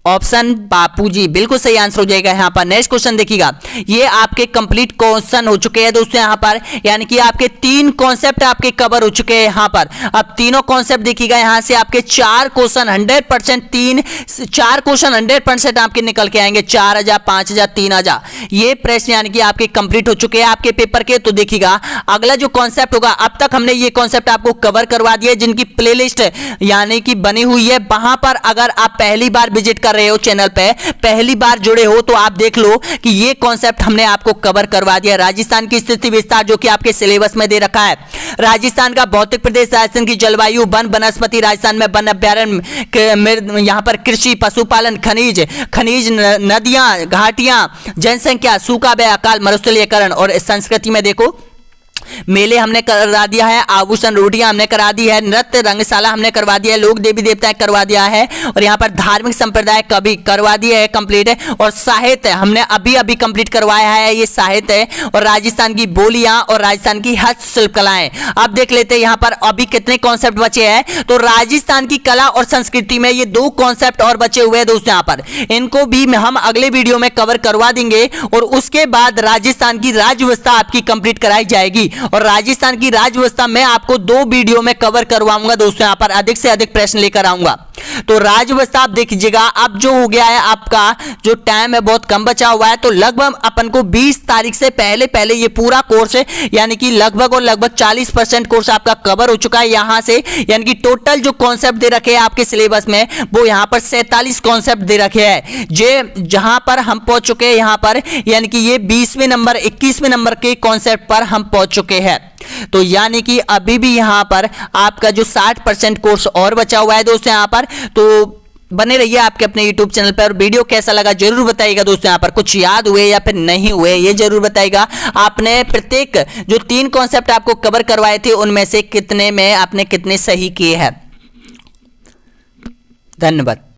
ऑप्शन बापूजी, बिल्कुल सही आंसर हो जाएगा यहाँ पर। नेक्स्ट क्वेश्चन देखिएगा, ये आपके कंप्लीट क्वेश्चन हो चुके हैं दोस्तों यहाँ पर, यानी कि आपके 3 कॉन्सेप्ट आपके कवर हो चुके हैं यहाँ पर। अब तीनों कॉन्सेप्ट देखिएगा, यहाँ से आपके 4 क्वेश्चन 100% 4 क्वेश्चन 100% आपके निकल के आएंगे, 4000, 5000, 3000 ये प्रश्न यानी कि आपके कंप्लीट हो चुके हैं आपके पेपर के। तो देखिएगा अगला जो कॉन्सेप्ट होगा, अब तक हमने ये कॉन्सेप्ट आपको कवर करवा दिया, जिनकी प्लेलिस्ट यानी कि बनी हुई है, वहां पर अगर आप पहली बार विजिट कर रहे हो चैनल पे, पहली बार जुड़े हो, तो आप देख लो कि ये कॉन्सेप्ट हमने आपको कवर करवा दिया। राजस्थान की स्थिति विस्तार जो कि आपके सिलेबस में दे रखा है, राजस्थान का भौतिक प्रदेश, राजस्थान की जलवायु, वन वनस्पति, राजस्थान में वन अभ्यारण्य, यहाँ पर कृषि, पशुपालन, खनिज नदियां, घाटियां, जनसंख्या, सूखा व अकाल, मरुस्थलीकरण और संस्कृति में देखो मेले हमने करा दिया है, आभूषण रोटियां हमने करा दी है, नृत्य रंगशाला हमने करवा दिया है, लोक देवी देवता करवा दिया है, और यहाँ पर धार्मिक संप्रदाय कभी करवा दिया है कंप्लीट है, और साहित्य हमने अभी अभी कंप्लीट करवाया है, ये साहित्य है, और राजस्थान की बोलियां और राजस्थान की हस्तशिल्प कलाएं। अब देख लेते हैं यहाँ पर अभी कितने कॉन्सेप्ट बचे हैं। तो राजस्थान की कला और संस्कृति में ये 2 कॉन्सेप्ट और बचे हुए हैं दोस्तों यहाँ पर, इनको भी हम अगले वीडियो में कवर करवा देंगे, और उसके बाद राजस्थान की राज्य व्यवस्था आपकी कंप्लीट कराई जाएगी, और राजस्थान की राज्य व्यवस्था में आपको 2 वीडियो में कवर करवाऊंगा दोस्तों, यहां पर अधिक से अधिक प्रश्न लेकर आऊंगा। तो राज्य व्यवस्था आप देखिएगा, अब जो हो गया है आपका जो टाइम है बहुत कम बचा हुआ है, तो लगभग अपन को 20 तारीख से पहले पहले ये पूरा कोर्स है, यानी कि लगभग और लगभग 40% कोर्स आपका कवर हो चुका है यहां से, यानी कि टोटल जो कॉन्सेप्ट दे रखे हैं आपके सिलेबस में, वो यहां पर 47 कॉन्सेप्ट दे रखे हैं, जे जहां पर हम पहुंच चुके हैं यहां पर, यानी कि ये 20वें नंबर 21वें नंबर के कॉन्सेप्ट पर हम पहुंच चुके हैं। तो यानी कि अभी भी यहां पर आपका जो 60% कोर्स और बचा हुआ है दोस्तों यहाँ पर। तो बने रहिए आपके अपने YouTube चैनल पर, और वीडियो कैसा लगा जरूर बताइएगा दोस्तों, यहाँ पर कुछ याद हुए या फिर नहीं हुए ये जरूर बताइएगा। आपने प्रत्येक जो 3 कॉन्सेप्ट आपको कवर करवाए थे उनमें से कितने में आपने कितने सही किए हैं। धन्यवाद।